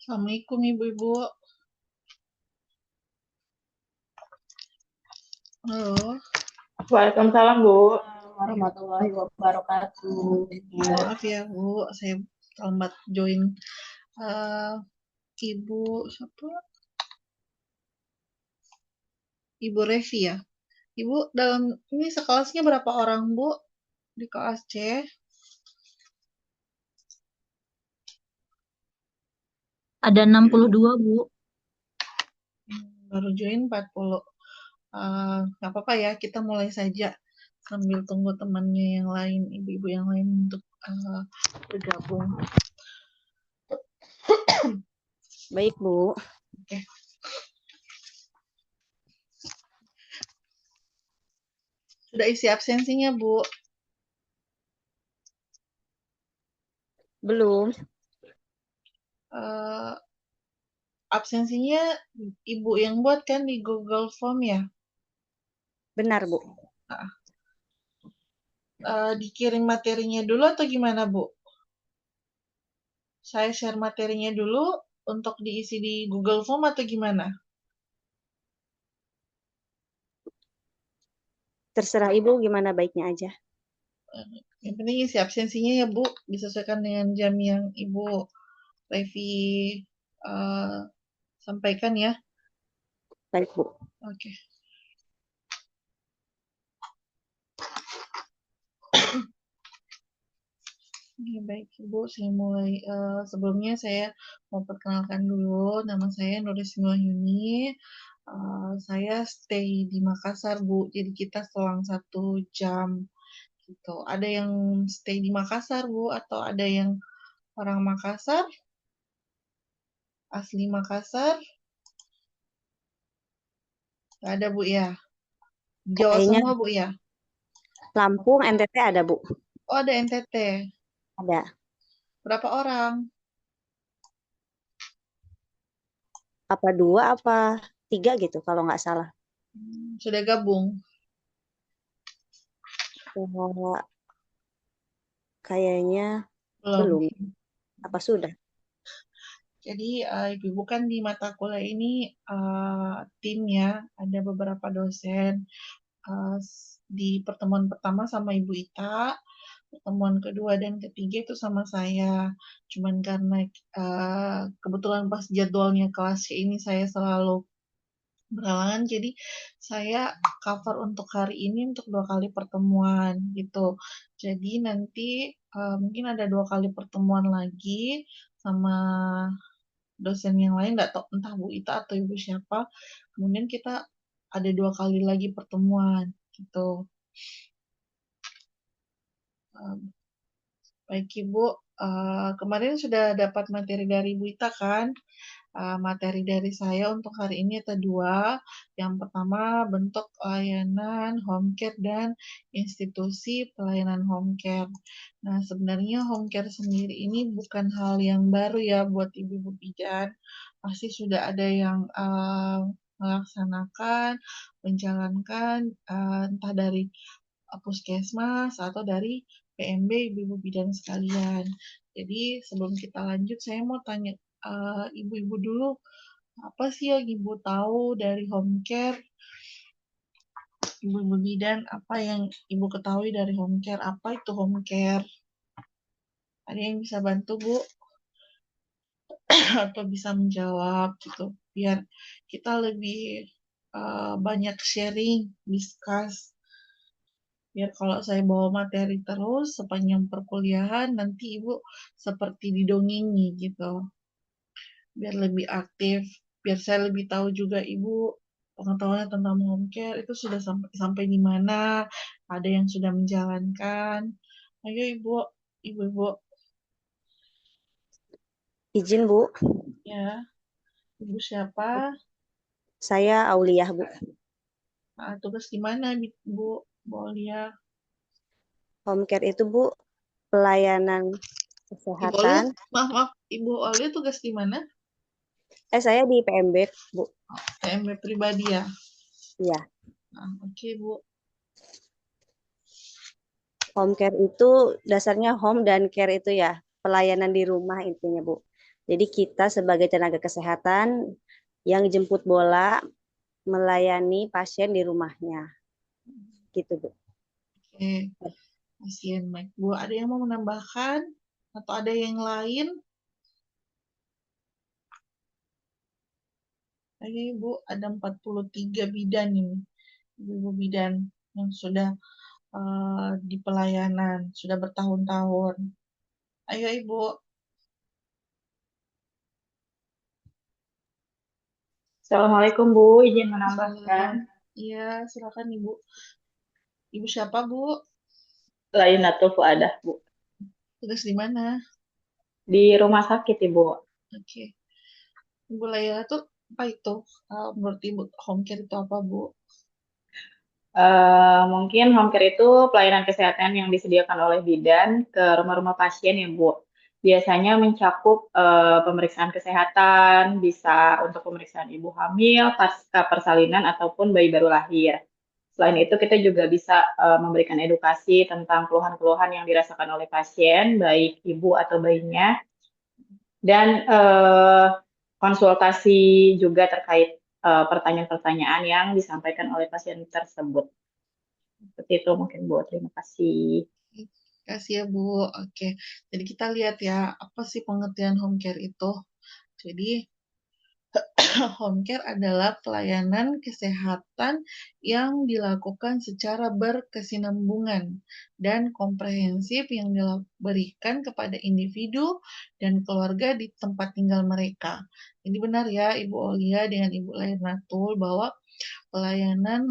Assalamualaikum Ibu-Ibu. Halo, Waalaikumsalam Bu warahmatullahi wabarakatuh. maaf ya Bu, saya terlambat join. Eh, Ibu siapa? Ibu Revi ya. Ibu dalam ini sekelasnya berapa orang Bu di kelas C? Ada 62, Bu. Baru join 40. Nggak apa-apa ya, kita mulai saja sambil tunggu temannya yang lain, ibu-ibu yang lain untuk bergabung. Baik, Bu. Oke. Sudah isi absensinya Bu? Belum. Absensinya Ibu yang buat kan di Google Form ya? Benar, Bu. Dikirim materinya dulu atau gimana, Bu? Saya share materinya dulu untuk diisi di Google Form atau gimana? Terserah Ibu gimana baiknya aja. Yang penting isi absensinya ya, Bu. Disesuaikan dengan jam yang Ibu Revi sampaikan ya. Baik, Bu. Oke. Oke, baik Ibu, saya mulai. Sebelumnya saya mau perkenalkan dulu, nama saya Nuris Wahyuni. Saya stay di Makassar, Bu. Jadi kita selang 1 jam gitu. Ada yang stay di Makassar, Bu, atau ada yang orang Makassar, asli Makassar? Nggak ada, Bu, ya? Jawa Kayaknya semua, Bu, ya? Lampung, NTT ada, Bu. Oh, ada NTT. Ada. Berapa orang? Apa 2, apa 3 gitu kalau nggak salah. Sudah gabung? Kayaknya Belum. belum. Apa sudah? Jadi, Ibu-ibu kan di mata kuliah ini tim ya, ada beberapa dosen. Di pertemuan pertama sama Ibu Ita, pertemuan kedua dan ketiga itu sama saya. Cuman karena kebetulan pas jadwalnya kelas C ini saya selalu berhalangan, jadi saya cover untuk hari ini untuk 2 kali pertemuan gitu. Jadi nanti mungkin ada 2 kali pertemuan lagi sama dosen yang lain, nggak tahu entah Bu Ita atau Ibu siapa. Kemudian kita ada 2 kali lagi pertemuan gitu. Baik Ibu, kemarin sudah dapat materi dari Ibu Ita kan? Materi dari saya untuk hari ini ada 2. Yang pertama bentuk layanan home care dan institusi pelayanan home care. Nah, sebenarnya home care sendiri ini bukan hal yang baru ya buat ibu-ibu bidan. Pasti sudah ada yang melaksanakan, menjalankan entah dari puskesmas atau dari PMB ibu-ibu bidan sekalian. Jadi sebelum kita lanjut, saya mau tanya ibu-ibu dulu, apa sih yang ibu tahu dari home care? Ibu-ibu bidan, apa yang ibu ketahui dari home care? Apa itu home care? Ada yang bisa bantu, Bu? Atau bisa menjawab gitu, biar kita lebih banyak sharing, discuss. Biar kalau saya bawa materi terus sepanjang perkuliahan, nanti Ibu seperti didongeng gitu. Biar lebih aktif, biar saya lebih tahu juga Ibu pengetahuannya tentang home care itu sudah sampai di mana, ada yang sudah menjalankan. Ayo Ibu, Ibu-ibu. Izin, Bu. Ya, Ibu siapa? Saya Auliah, Bu. Tugas di mana, Bu? Aulia? Home care itu, Bu, pelayanan Ibu Aulia, kesehatan. maaf, Ibu Aulia tugas di mana? Saya di PMB, Bu. PMB pribadi ya? Iya. Oke, Bu. Home care itu dasarnya home dan care itu ya, pelayanan di rumah intinya, Bu. Jadi kita sebagai tenaga kesehatan yang jemput bola melayani pasien di rumahnya. Gitu, Bu. Oke, pasien baik. Bu, ada yang mau menambahkan atau ada yang lain? Oke, Ibu, ada 43 bidan ini. Ibu bidan yang sudah di pelayanan, sudah bertahun-tahun. Ayo, Ibu. Assalamualaikum Bu, izin menambahkan. Iya, silakan Ibu. Ibu siapa, Bu? Lainatul Fuadah Bu. Tugas di mana? Di rumah sakit Ibu. Oke. Ibu Laila tuh apa itu? Menurut Ibu, home care itu apa, Bu? Mungkin home care itu pelayanan kesehatan yang disediakan oleh bidan ke rumah-rumah pasien ya Bu. Biasanya mencakup pemeriksaan kesehatan, bisa untuk pemeriksaan ibu hamil, pasca persalinan, ataupun bayi baru lahir. Selain itu, kita juga bisa memberikan edukasi tentang keluhan-keluhan yang dirasakan oleh pasien, baik ibu atau bayinya, dan konsultasi juga terkait pertanyaan-pertanyaan yang disampaikan oleh pasien tersebut. Seperti itu mungkin Bu. Terima kasih. Terima kasih ya, Bu. Oke. Jadi kita lihat ya, apa sih pengertian home care itu? Jadi home care adalah pelayanan kesehatan yang dilakukan secara berkesinambungan dan komprehensif yang diberikan kepada individu dan keluarga di tempat tinggal mereka. Jadi benar ya Ibu Olia dengan Ibu Lairnatul bahwa pelayanan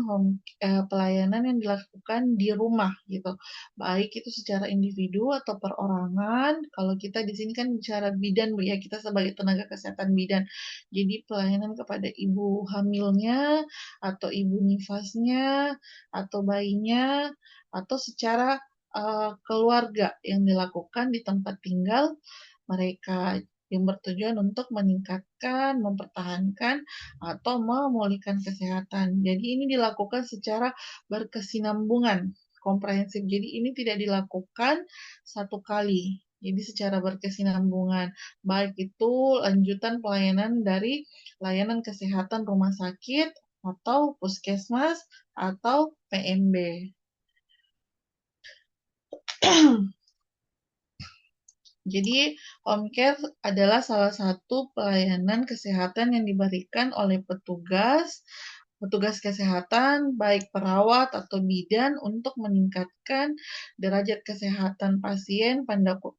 yang dilakukan di rumah gitu. Baik itu secara individu atau perorangan. Kalau kita di sini kan bicara bidan Bu ya, kita sebagai tenaga kesehatan bidan. Jadi pelayanan kepada ibu hamilnya atau ibu nifasnya atau bayinya atau secara keluarga yang dilakukan di tempat tinggal mereka yang bertujuan untuk meningkatkan, mempertahankan, atau memulihkan kesehatan. Jadi ini dilakukan secara berkesinambungan, komprehensif. Jadi ini tidak dilakukan satu kali. Jadi secara berkesinambungan, baik itu lanjutan pelayanan dari layanan kesehatan rumah sakit atau puskesmas atau PMB. Jadi, home care adalah salah satu pelayanan kesehatan yang diberikan oleh petugas kesehatan, baik perawat atau bidan untuk meningkatkan derajat kesehatan pasien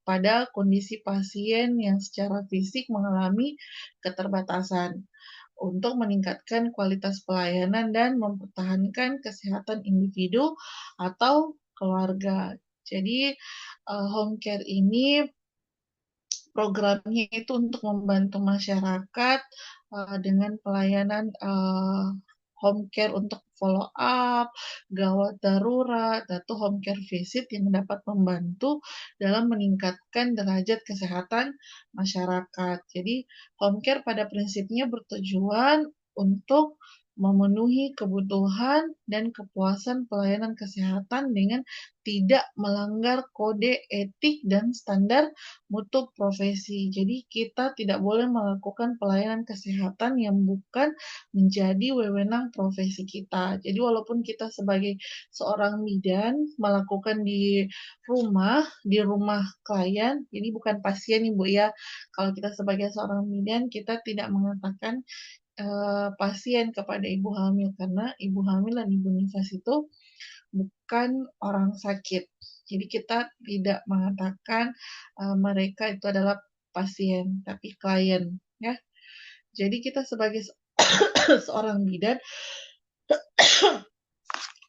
pada kondisi pasien yang secara fisik mengalami keterbatasan untuk meningkatkan kualitas pelayanan dan mempertahankan kesehatan individu atau keluarga. Jadi, home care ini programnya itu untuk membantu masyarakat dengan pelayanan home care untuk follow up, gawat darurat, atau home care visit yang dapat membantu dalam meningkatkan derajat kesehatan masyarakat. Jadi, home care pada prinsipnya bertujuan untuk memenuhi kebutuhan dan kepuasan pelayanan kesehatan dengan tidak melanggar kode etik dan standar mutu profesi. Jadi kita tidak boleh melakukan pelayanan kesehatan yang bukan menjadi wewenang profesi kita. Jadi walaupun kita sebagai seorang bidan melakukan di rumah klien, ini bukan pasien Ibu ya. Kalau kita sebagai seorang bidan, kita tidak mengatakan pasien kepada ibu hamil karena ibu hamil dan ibu nifas itu bukan orang sakit. Jadi kita tidak mengatakan mereka itu adalah pasien, tapi klien, ya. Jadi kita sebagai seorang bidan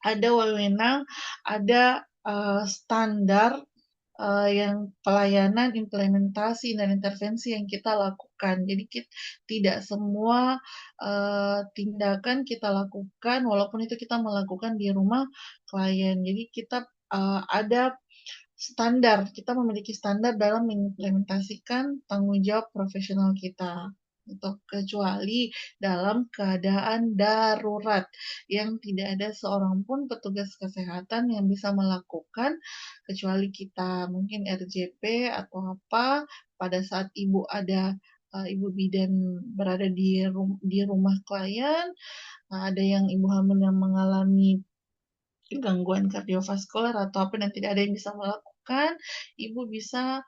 ada wewenang, ada standar yang pelayanan, implementasi, dan intervensi yang kita lakukan. Jadi tidak semua tindakan kita lakukan, walaupun itu kita melakukan di rumah klien. Jadi kita ada standar, kita memiliki standar dalam mengimplementasikan tanggung jawab profesional kita. Untuk kecuali dalam keadaan darurat yang tidak ada seorang pun petugas kesehatan yang bisa melakukan kecuali kita mungkin RJP atau apa pada saat ibu ada ibu bidan berada di rumah klien, ada yang ibu hamil yang mengalami gangguan kardiovaskular atau apa dan tidak ada yang bisa melakukan, ibu bisa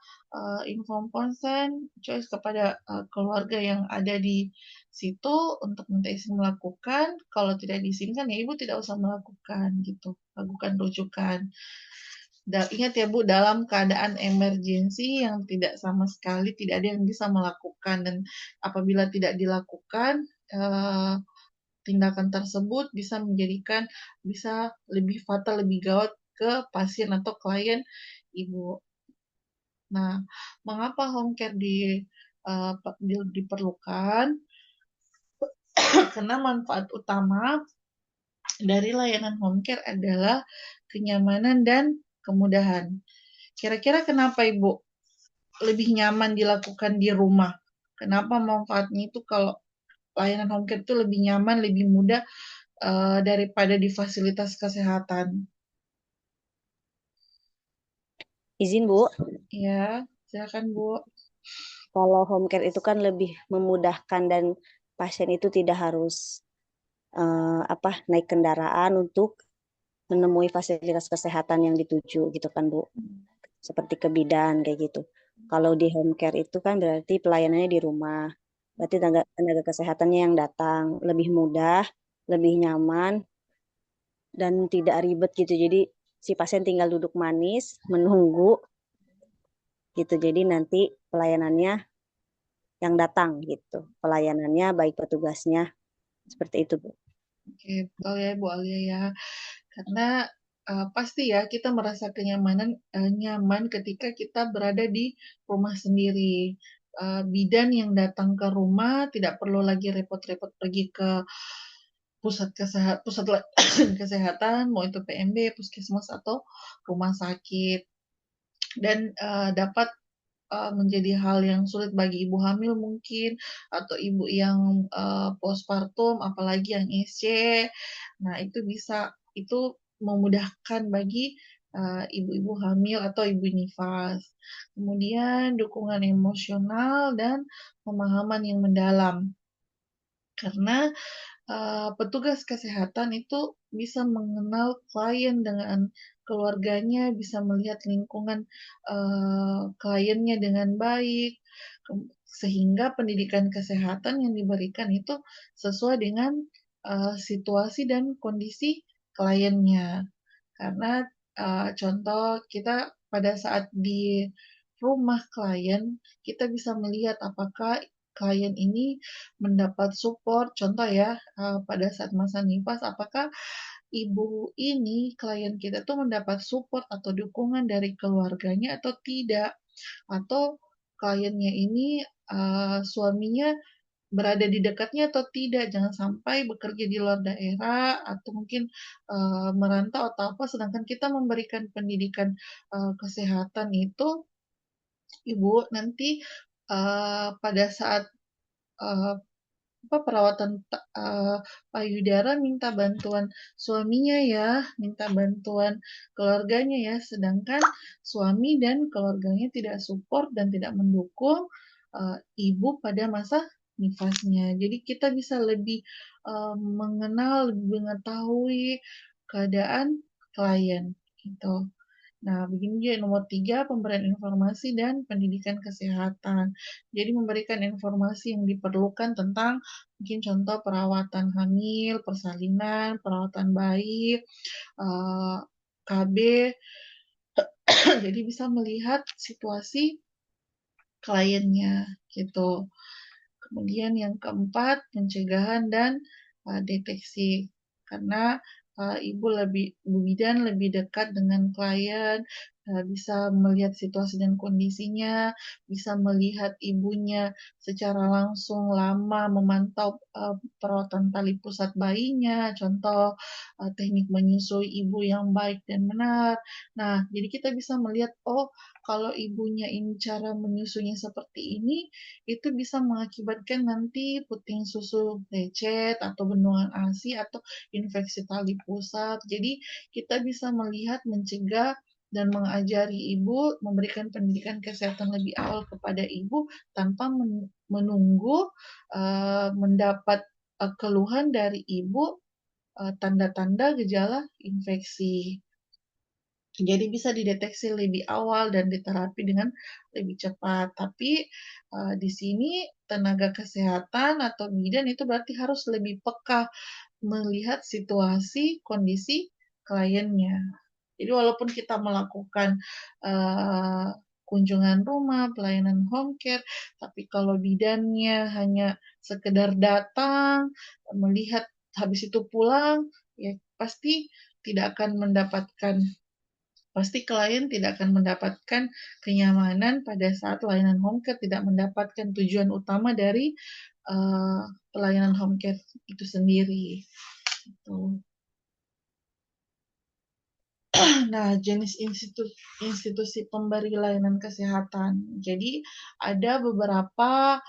inform consent, choice kepada keluarga yang ada di situ untuk minta izin melakukan. Kalau tidak diizinkan ya ibu tidak usah melakukan gitu, lakukan rujukan. Ingat ya Bu, dalam keadaan emergensi yang tidak sama sekali tidak ada yang bisa melakukan dan apabila tidak dilakukan tindakan tersebut bisa lebih fatal, lebih gawat ke pasien atau klien ibu. Nah, mengapa home care diperlukan? Karena manfaat utama dari layanan home care adalah kenyamanan dan kemudahan. Kira-kira kenapa Ibu lebih nyaman dilakukan di rumah? Kenapa manfaatnya itu kalau layanan home care itu lebih nyaman, lebih mudah daripada di fasilitas kesehatan? Izin Bu, Ya, silakan Bu. kalau home care itu kan lebih memudahkan dan pasien itu tidak harus naik kendaraan untuk menemui fasilitas kesehatan yang dituju gitu kan Bu, seperti ke bidan kayak gitu. Kalau di home care itu kan berarti pelayanannya di rumah, berarti tenaga kesehatannya yang datang lebih mudah, lebih nyaman dan tidak ribet gitu. Jadi si pasien tinggal duduk manis menunggu gitu. Jadi nanti pelayanannya yang datang gitu. Pelayanannya baik petugasnya seperti itu Bu. Oke, betul ya Bu Alia ya. Karena pasti ya kita merasa nyaman ketika kita berada di rumah sendiri. Bidan yang datang ke rumah tidak perlu lagi repot-repot pergi ke pusat kesehatan, mau itu PMB, puskesmas atau rumah sakit. Dan dapat menjadi hal yang sulit bagi ibu hamil mungkin atau ibu yang postpartum apalagi yang IC. Nah, itu memudahkan bagi ibu-ibu hamil atau ibu nifas. Kemudian dukungan emosional dan pemahaman yang mendalam. Karena petugas kesehatan itu bisa mengenal klien dengan keluarganya, bisa melihat lingkungan kliennya dengan baik, sehingga pendidikan kesehatan yang diberikan itu sesuai dengan situasi dan kondisi kliennya. Karena contoh kita pada saat di rumah klien, kita bisa melihat apakah klien ini mendapat support. Contoh ya, pada saat masa nifas, apakah ibu ini, klien kita tuh mendapat support atau dukungan dari keluarganya atau tidak. Atau kliennya ini suaminya berada di dekatnya atau tidak. Jangan sampai bekerja di luar daerah atau mungkin merantau atau apa, sedangkan kita memberikan pendidikan kesehatan itu, ibu nanti pada saat uh, perawatan payudara minta bantuan suaminya ya, minta bantuan keluarganya ya, sedangkan suami dan keluarganya tidak support dan tidak mendukung ibu pada masa nifasnya. Jadi kita bisa lebih mengenal, lebih mengetahui keadaan klien gitu. Nah, begini juga nomor 3, pemberian informasi dan pendidikan kesehatan. Jadi memberikan informasi yang diperlukan tentang mungkin contoh perawatan hamil, persalinan, perawatan bayi, KB. Jadi bisa melihat situasi kliennya gitu. Kemudian yang keempat, pencegahan dan deteksi. Karena ibu bidan lebih dekat dengan klien, bisa melihat situasi dan kondisinya, bisa melihat ibunya secara langsung lama memantau perawatan tali pusat bayinya, contoh teknik menyusui ibu yang baik dan benar. Nah, jadi kita bisa melihat, oh kalau ibunya ini cara menyusunya seperti ini, itu bisa mengakibatkan nanti puting susu lecet atau bendungan ASI atau infeksi tali pusat. Jadi kita bisa melihat mencegah dan mengajari ibu, memberikan pendidikan kesehatan lebih awal kepada ibu tanpa menunggu mendapat keluhan dari ibu tanda-tanda gejala infeksi. Jadi bisa dideteksi lebih awal dan diterapi dengan lebih cepat. Tapi di sini tenaga kesehatan atau bidan itu berarti harus lebih peka melihat situasi, kondisi kliennya. Jadi walaupun kita melakukan kunjungan rumah, pelayanan home care, tapi kalau bidannya hanya sekedar datang, melihat habis itu pulang, ya pasti tidak akan mendapatkan pasti klien tidak akan mendapatkan kenyamanan pada saat layanan home care, tidak mendapatkan tujuan utama dari pelayanan home care itu sendiri. Gitu. Nah, jenis institusi pemberi layanan kesehatan. Jadi, ada beberapa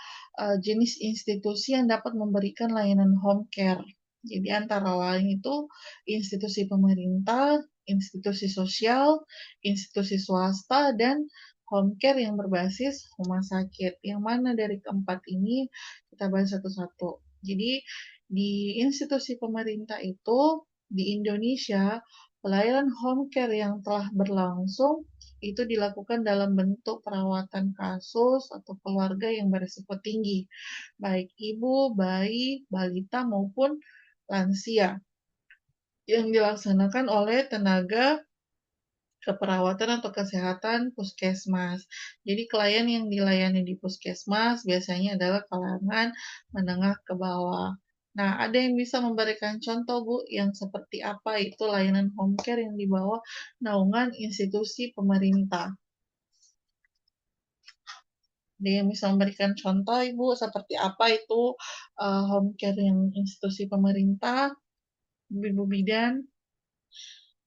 jenis institusi yang dapat memberikan layanan home care. Jadi, antara lain itu institusi pemerintah, institusi sosial, institusi swasta, dan home care yang berbasis rumah sakit. Yang mana dari keempat ini kita bahas satu-satu. Jadi, di institusi pemerintah itu di Indonesia, pelayanan home care yang telah berlangsung itu dilakukan dalam bentuk perawatan kasus atau keluarga yang berisiko tinggi, baik ibu, bayi, balita maupun lansia, yang dilaksanakan oleh tenaga keperawatan atau kesehatan puskesmas. Jadi klien yang dilayani di puskesmas biasanya adalah kalangan menengah ke bawah. Nah, ada yang bisa memberikan contoh, Bu, yang seperti apa itu layanan home care yang di bawah naungan institusi pemerintah. Ada yang bisa memberikan contoh, Ibu, seperti apa itu home care yang institusi pemerintah, Ibu Bidan?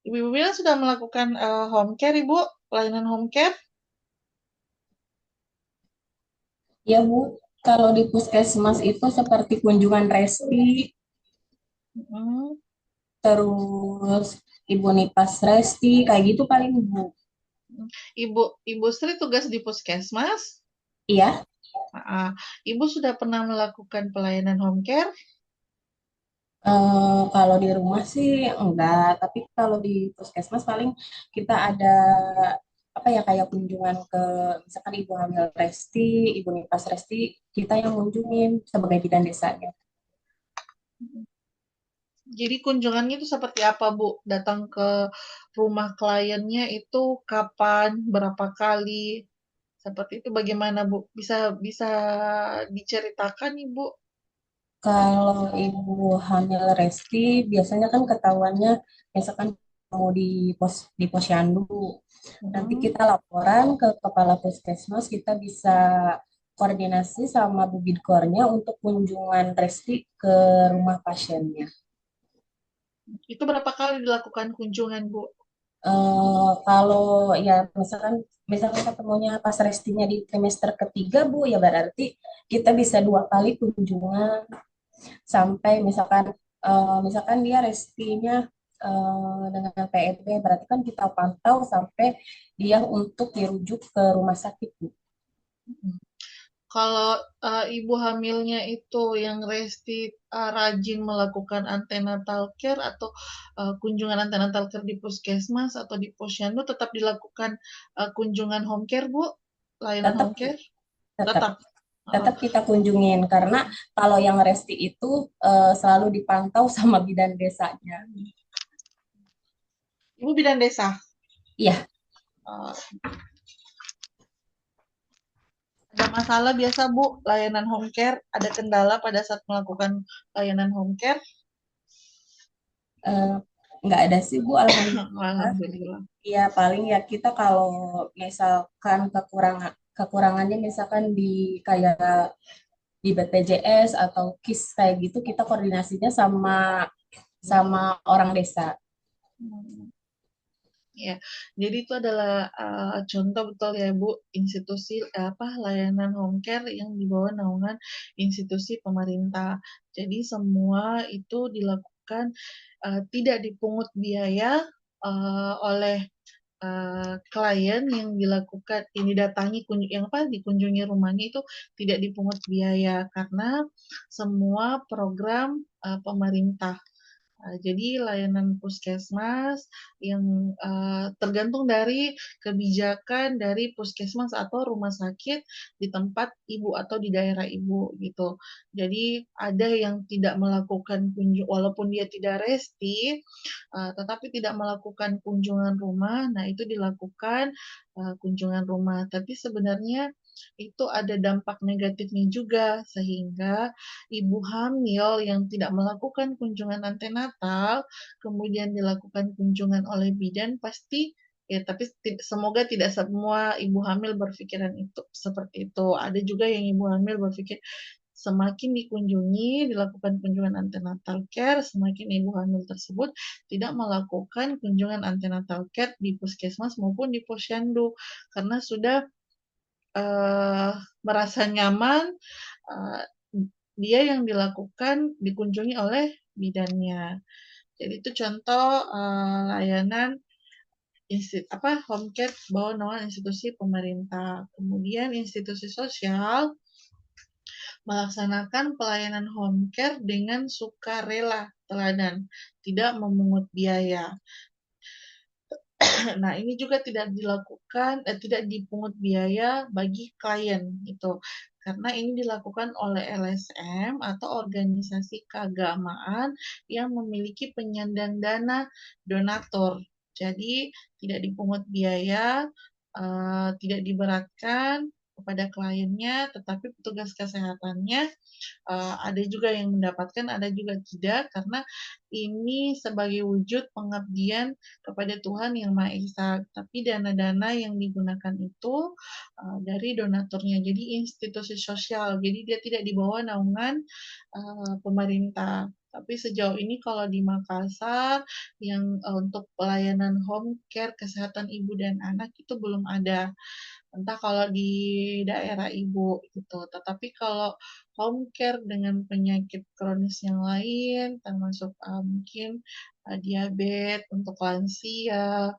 Ibu Bidan sudah melakukan home care, Ibu, pelayanan home care? Ya Bu, kalau di puskesmas itu seperti kunjungan resti, terus Ibu Nipas resti, kayak gitu paling Bu. Ibu Sri tugas di puskesmas? Iya. Ibu sudah pernah melakukan pelayanan home care? Kalau di rumah sih enggak, tapi kalau di puskesmas paling kita ada apa ya kayak kunjungan ke misalkan ibu hamil resti, ibu nipas resti, kita yang kunjungin sebagai bidan desanya. Jadi kunjungannya itu seperti apa, Bu? Datang ke rumah kliennya itu kapan, berapa kali? Seperti itu bagaimana, Bu? Bisa bisa diceritakan, Ibu? Kalau ibu hamil resti biasanya kan ketahuannya misalkan mau di posyandu. Nanti kita laporan ke kepala puskesmas, kita bisa koordinasi sama Bu Bidkornya untuk kunjungan resti ke rumah pasiennya. Itu berapa kali dilakukan kunjungan, Bu? Kalau ya misalkan ketemunya pas restinya di trimester ketiga Bu, ya berarti kita bisa 2 kali kunjungan sampai misalkan dia restinya dengan PEB, berarti kan kita pantau sampai dia untuk dirujuk ke rumah sakit Bu. Kalau ibu hamilnya itu yang resti rajin melakukan antenatal care atau kunjungan antenatal care di puskesmas atau di posyandu, tetap dilakukan kunjungan home care, Bu? Layanan Tetap home care? tetap Tetap. tetap kita kunjungin karena kalau yang resti itu selalu dipantau sama bidan desanya. Ibu bidan desa? Iya. Ada masalah biasa, Bu, layanan home care? Ada kendala pada saat melakukan layanan home care? Nggak ada sih Bu, alhamdulillah. Alhamdulillah. Iya, paling ya kita kalau misalkan kekurangannya misalkan di kayak di BPJS atau KIS kayak gitu, kita koordinasinya sama sama orang desa. Ya, jadi itu adalah contoh betul ya Bu, institusi layanan home care yang di bawah naungan institusi pemerintah. Jadi semua itu dilakukan tidak dipungut biaya oleh klien yang didatangi dikunjungi rumahnya itu tidak dipungut biaya karena semua program pemerintah. Jadi layanan puskesmas yang tergantung dari kebijakan dari puskesmas atau rumah sakit di tempat ibu atau di daerah ibu gitu. Jadi ada yang tidak melakukan walaupun dia tidak resti, tetapi tidak melakukan kunjungan rumah. Nah itu dilakukan kunjungan rumah. Tapi sebenarnya itu ada dampak negatifnya juga sehingga ibu hamil yang tidak melakukan kunjungan antenatal, kemudian dilakukan kunjungan oleh bidan, pasti ya, tapi semoga tidak semua ibu hamil berpikiran itu seperti itu. Ada juga yang ibu hamil berpikir semakin dikunjungi, dilakukan kunjungan antenatal care, semakin ibu hamil tersebut tidak melakukan kunjungan antenatal care di puskesmas maupun di posyandu karena sudah merasa nyaman dia yang dikunjungi oleh bidannya. Jadi itu contoh layanan home care bawah naungan institusi pemerintah. Kemudian institusi sosial melaksanakan pelayanan home care dengan sukarela teladan, tidak memungut biaya. Nah, ini juga tidak dipungut biaya bagi klien gitu. Karena ini dilakukan oleh LSM atau organisasi keagamaan yang memiliki penyandang dana donatur. Jadi tidak dipungut biaya, tidak diberatkan kepada kliennya, tetapi petugas kesehatannya ada juga yang mendapatkan, ada juga tidak, karena ini sebagai wujud pengabdian kepada Tuhan Yang Maha Esa. Tapi dana-dana yang digunakan itu dari donaturnya, jadi institusi sosial, jadi dia tidak di bawah naungan pemerintah. Tapi sejauh ini kalau di Makassar yang untuk pelayanan home care kesehatan ibu dan anak itu belum ada. Entah kalau di daerah ibu gitu. Tetapi kalau home care dengan penyakit kronis yang lain, termasuk mungkin diabetes untuk lansia,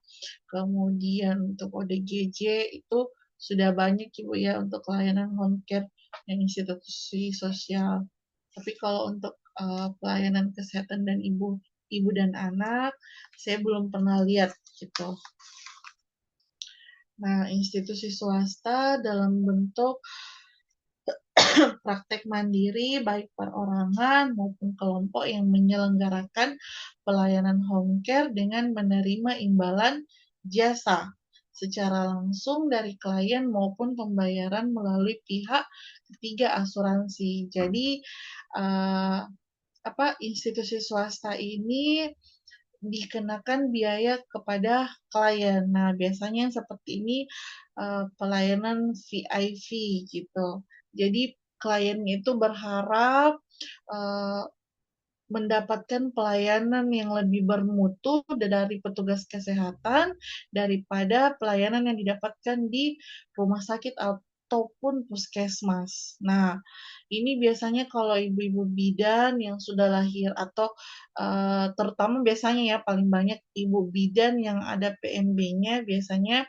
kemudian untuk ODGJ itu sudah banyak ibu ya untuk layanan home care yang institusi sosial. Tapi kalau untuk pelayanan kesehatan dan ibu dan anak, saya belum pernah lihat gitu. Nah, institusi swasta dalam bentuk praktek mandiri baik perorangan maupun kelompok yang menyelenggarakan pelayanan home care dengan menerima imbalan jasa secara langsung dari klien maupun pembayaran melalui pihak ketiga asuransi. Jadi institusi swasta ini dikenakan biaya kepada klien. Nah, biasanya seperti ini pelayanan VIP gitu. Jadi klien itu berharap mendapatkan pelayanan yang lebih bermutu dari petugas kesehatan daripada pelayanan yang didapatkan di rumah sakit ataupun puskesmas. Nah, ini biasanya kalau ibu-ibu bidan yang sudah lahir atau terutama biasanya ya paling banyak ibu bidan yang ada PMB-nya biasanya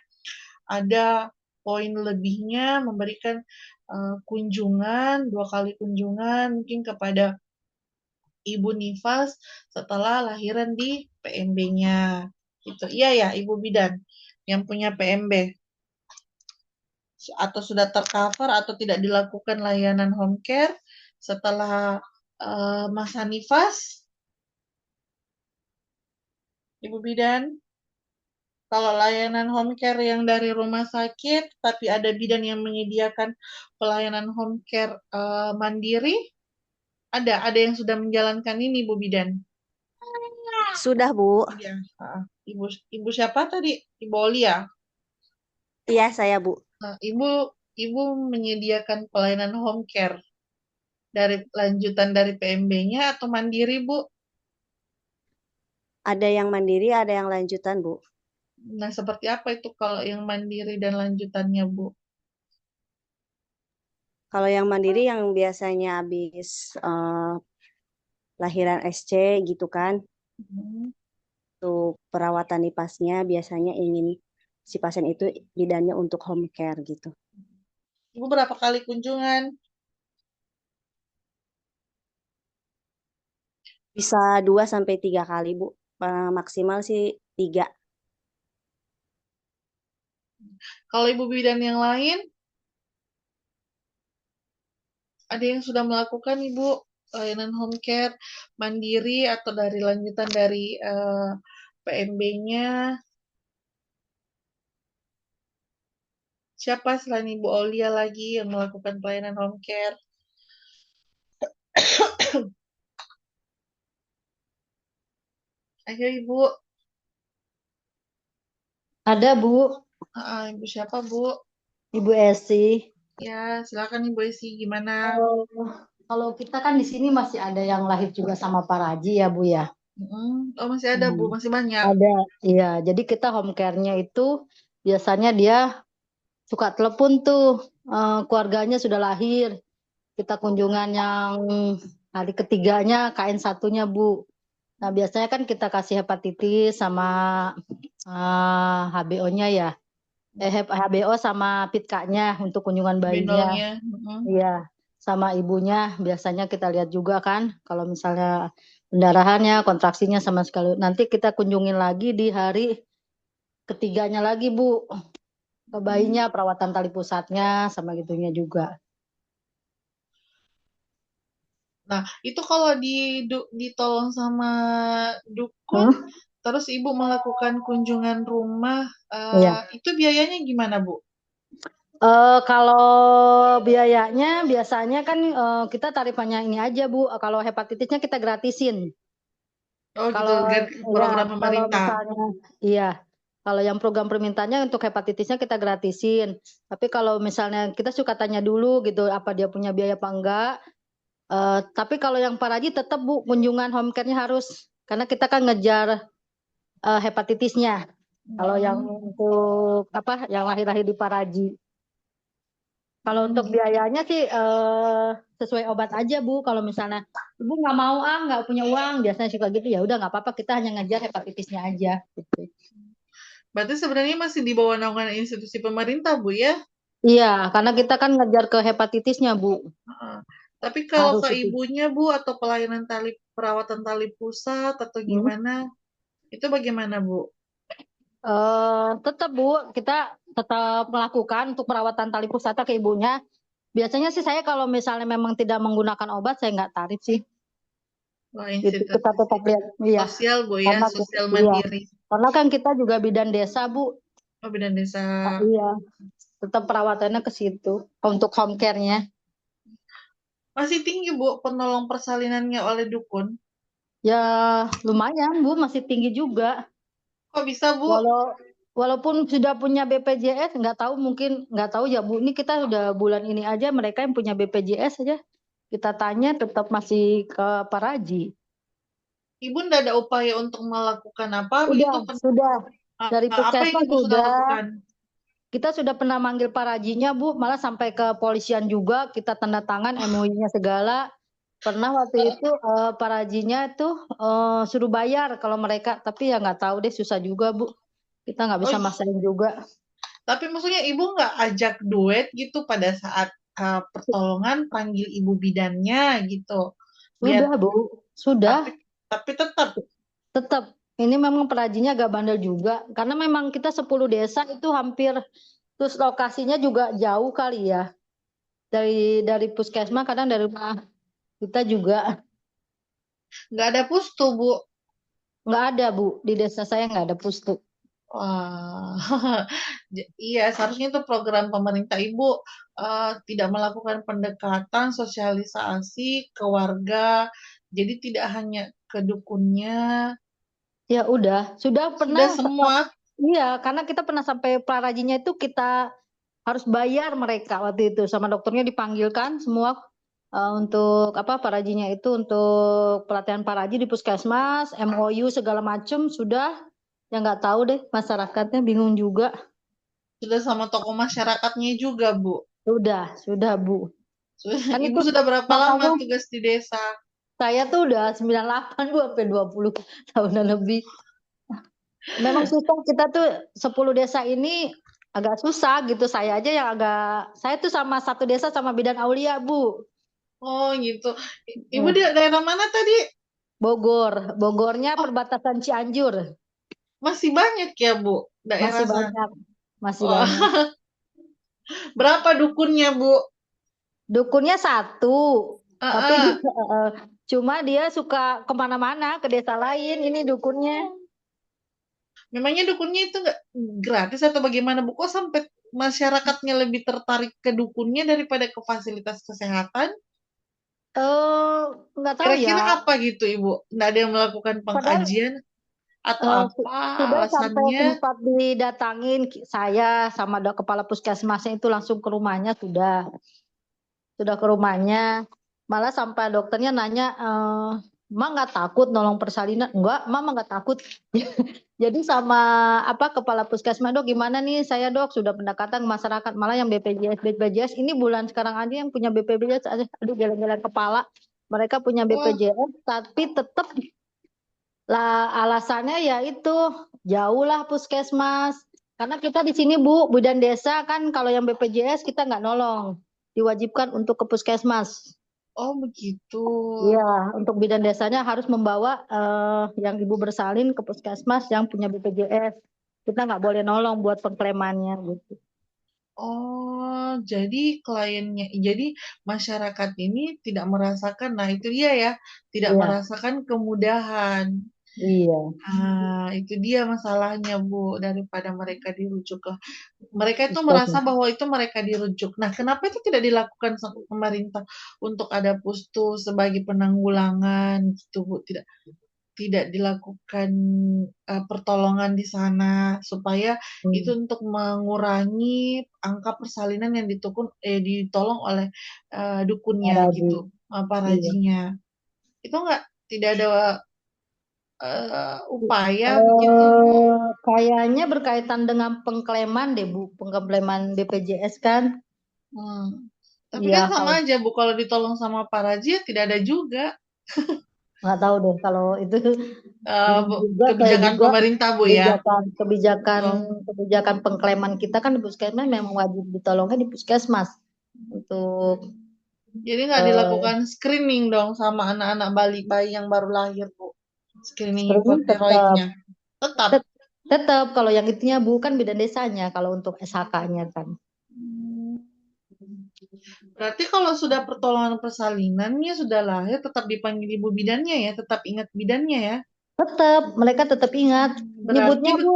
ada poin lebihnya memberikan kunjungan, 2 kali kunjungan mungkin kepada ibu nifas setelah lahiran di PMB-nya. Gitu. Iya ya, ibu bidan yang punya PMB atau sudah tercover atau tidak dilakukan layanan home care setelah masa nifas, ibu bidan. Kalau layanan home care yang dari rumah sakit, tapi ada bidan yang menyediakan pelayanan home care mandiri, ada yang sudah menjalankan ini, Bu Bidan. Sudah, Bu. Iya. Ibu siapa tadi? Ibu Olia. Iya, saya, Bu. Nah, ibu menyediakan pelayanan home care dari lanjutan dari PMB-nya atau mandiri, Bu? Ada yang mandiri, ada yang lanjutan, Bu. Nah, seperti apa itu kalau yang mandiri dan lanjutannya, Bu? Kalau yang mandiri yang biasanya habis lahiran SC gitu kan, untuk perawatan nipasnya biasanya ingin si pasien itu bidannya untuk home care gitu. Ibu berapa kali kunjungan? Bisa 2 sampai 3 kali, Bu. Maksimal sih 3. Kalau ibu bidan yang lain, ada yang sudah melakukan ibu layanan home care mandiri atau dari lanjutan dari PMB-nya? Siapa selain Ibu Aulia lagi yang melakukan pelayanan home care? Ayo Ibu. Ada Bu, Ibu siapa Bu? Ibu Esi. Ya, silakan Ibu Esi, gimana? Kalau kita kan di sini masih ada yang lahir juga sama Pak Raji ya Bu ya. Oh masih ada Bu, masih banyak. Ada, iya. Jadi kita home care-nya itu biasanya dia suka telepon tuh, keluarganya sudah lahir. Kita kunjungan yang hari ketiganya, KN1-nya Bu. Nah biasanya kan kita kasih hepatitis sama HBO-nya ya. HBO sama pitkanya untuk kunjungan bayinya. Benolnya. Iya, sama ibunya biasanya kita lihat juga kan, kalau misalnya pendarahannya, kontraksinya sama sekali. Nanti kita kunjungin lagi di hari ketiganya lagi, Bu. Ke bayinya, perawatan tali pusatnya, sama gitunya juga. Nah, itu kalau ditolong sama dukun, terus Ibu melakukan kunjungan rumah, Iya. itu biayanya gimana Bu? Kalau biayanya biasanya kan kita tarifannya ini aja Bu. Kalau hepatitisnya kita gratisin. Oh gitu, Kalau program ya, kalau pemerintah. misalnya iya, kalau yang program permintaannya untuk hepatitisnya kita gratisin. Tapi kalau misalnya kita suka tanya dulu gitu apa dia punya biaya apa enggak. Tapi kalau yang Paraji tetap Bu kunjungan home care-nya harus karena kita kan ngejar hepatitisnya. Kalau yang untuk apa yang lahir-lahir di Paraji. Kalau untuk biayanya sih sesuai obat aja Bu. Kalau misalnya Ibu nggak mau nggak punya uang, biasanya suka gitu ya udah nggak apa-apa kita hanya ngejar hepatitisnya aja. Gitu. Berarti sebenarnya masih di bawah naungan institusi pemerintah Bu ya? Iya, karena kita kan ngejar ke hepatitisnya Bu. Tapi kalau Harus ke itu. ibunya Bu atau pelayanan perawatan tali pusat atau gimana, itu bagaimana Bu? Tetap Bu, kita tetap melakukan untuk perawatan tali pusata ke ibunya. Biasanya sih saya kalau misalnya memang tidak menggunakan obat, saya nggak tarif sih. Wah, Gitu. Kita tetap lihat, iya. sosial Bu ya, Karena, sosial iya. mandiri. Karena kan kita juga bidan desa Bu. Oh, bidan desa. Iya, tetap perawatannya ke situ untuk home care-nya. Masih tinggi Bu penolong persalinannya oleh dukun? Ya lumayan Bu, masih tinggi juga. Kok bisa Bu? Walaupun sudah punya BPJS, nggak tahu mungkin nggak tahu ya Bu. Ini kita sudah bulan ini aja mereka yang punya BPJS aja kita tanya tetap masih ke Paraji. Ibu nggak ada upaya untuk melakukan apa begitu? Sudah. Dari Apa yang puskesmas Ibu sudah lakukan? Kita sudah pernah manggil Parajinya Bu, malah sampai ke polisian juga kita tanda tangan MOU-nya segala. Pernah waktu itu Parajinya itu suruh bayar kalau mereka, tapi ya nggak tahu deh susah juga Bu. Kita nggak bisa maksain juga. Tapi maksudnya Ibu nggak ajak duet gitu pada saat pertolongan panggil ibu bidannya gitu? Sudah Bu, sudah. Tapi tetap ini memang Parajinya agak bandel juga karena memang kita 10 desa itu hampir terus lokasinya juga jauh kali ya dari puskesmas kadang dari rumah kita juga nggak ada pustu Bu. nggak ada Bu, di desa saya nggak ada pustu. Wah, iya seharusnya itu program pemerintah Ibu tidak melakukan pendekatan sosialisasi ke warga, jadi tidak hanya ke dukunnya. Ya sudah pernah. Sudah semua. Iya, karena kita pernah sampai Parajinya itu kita harus bayar mereka waktu itu sama dokternya dipanggilkan semua untuk apa Parajinya itu untuk pelatihan Paraji di puskesmas, MOU segala macam sudah. Ya nggak tahu deh masyarakatnya bingung juga. Sudah sama tokoh masyarakatnya juga Bu. Sudah Bu. Kan Ibu sudah berapa lama tugas di desa? Saya tuh udah 98 Bu sampai 20 tahunan lebih. Memang susah kita tuh 10 desa ini agak susah gitu. Saya aja yang saya tuh sama satu desa sama Bidan Aulia, Bu. Oh gitu. Ibu Nah, di daerah mana tadi? Bogor. Bogornya Oh, perbatasan Cianjur. masih banyak ya, Bu, Masih daerah sana. banyak. Masih Oh, banyak. berapa dukunnya, Bu? Dukunnya satu. Tapi Heeh. cuma dia suka kemana-mana ke desa lain. Ini dukunnya. Memangnya dukunnya itu nggak gratis atau bagaimana, Bu? Kok sampai masyarakatnya lebih tertarik ke dukunnya daripada ke fasilitas kesehatan? Eh, nggak tahu ya. Kira-kira apa gitu, Ibu? Nggak ada yang melakukan Padahal pengkajian atau Eh, apa sudah sampai alasannya? sempat didatangin saya sama kepala puskesmasnya itu langsung ke rumahnya sudah ke rumahnya malah sampai dokternya nanya Mak nggak takut nolong persalinan enggak Mama nggak takut jadi sama apa kepala puskesmas dok gimana nih saya dok sudah pendekatan ke masyarakat malah yang BPJS ini bulan sekarang aja yang punya BPJS aduh geleng-geleng kepala mereka punya Wah, BPJS tapi tetap lah alasannya ya itu jauh lah puskesmas. Karena kita di sini Bu, bidan desa kan kalau yang BPJS kita nggak nolong. Diwajibkan untuk ke puskesmas. oh begitu. Iya, untuk bidan desanya harus membawa yang ibu bersalin ke puskesmas yang punya BPJS. Kita nggak boleh nolong buat pengklaimannya gitu. Oh, jadi kliennya, jadi masyarakat ini tidak merasakan, nah itu dia ya, tidak Iya, merasakan kemudahan. iya. Ah, itu dia masalahnya, Bu, daripada mereka dirujuk lah. Mereka itu merasa Puskesmas. bahwa itu mereka dirujuk. Nah, kenapa itu tidak dilakukan sama pemerintah untuk ada pustu sebagai penanggulangan gitu, Bu? Tidak tidak dilakukan pertolongan di sana supaya itu Hmm, untuk mengurangi angka persalinan yang ditolong oleh dukunnya Paraji. gitu, Iya. parajinya. Itu enggak tidak ada upaya begitu, Bu? Kayaknya berkaitan dengan pengklaiman deh Bu, pengklaiman BPJS kan. Hmm. Tapi Iya, kan sama kalau aja, Bu, kalau ditolong sama paraji ya tidak ada juga. nggak tahu deh kalau itu juga saya Kebijakan juga pemerintah, Bu, ya. kebijakan kebijakan Oh, kebijakan pengklaiman kita kan di puskesmas memang wajib ditolongnya di puskesmas untuk jadi nggak eh, dilakukan screening dong sama anak-anak bayi yang baru lahir, Bu. Screening screening tetap hipotiroidnya. Tetap. tet- tetap kalau yang itunya bukan bidan desanya kalau untuk SHK-nya kan Hmm. Berarti kalau sudah pertolongan persalinannya sudah lahir, tetap dipanggil ibu bidannya ya, tetap ingat bidannya ya. tetap mereka tetap ingat Berarti nyebutnya Bu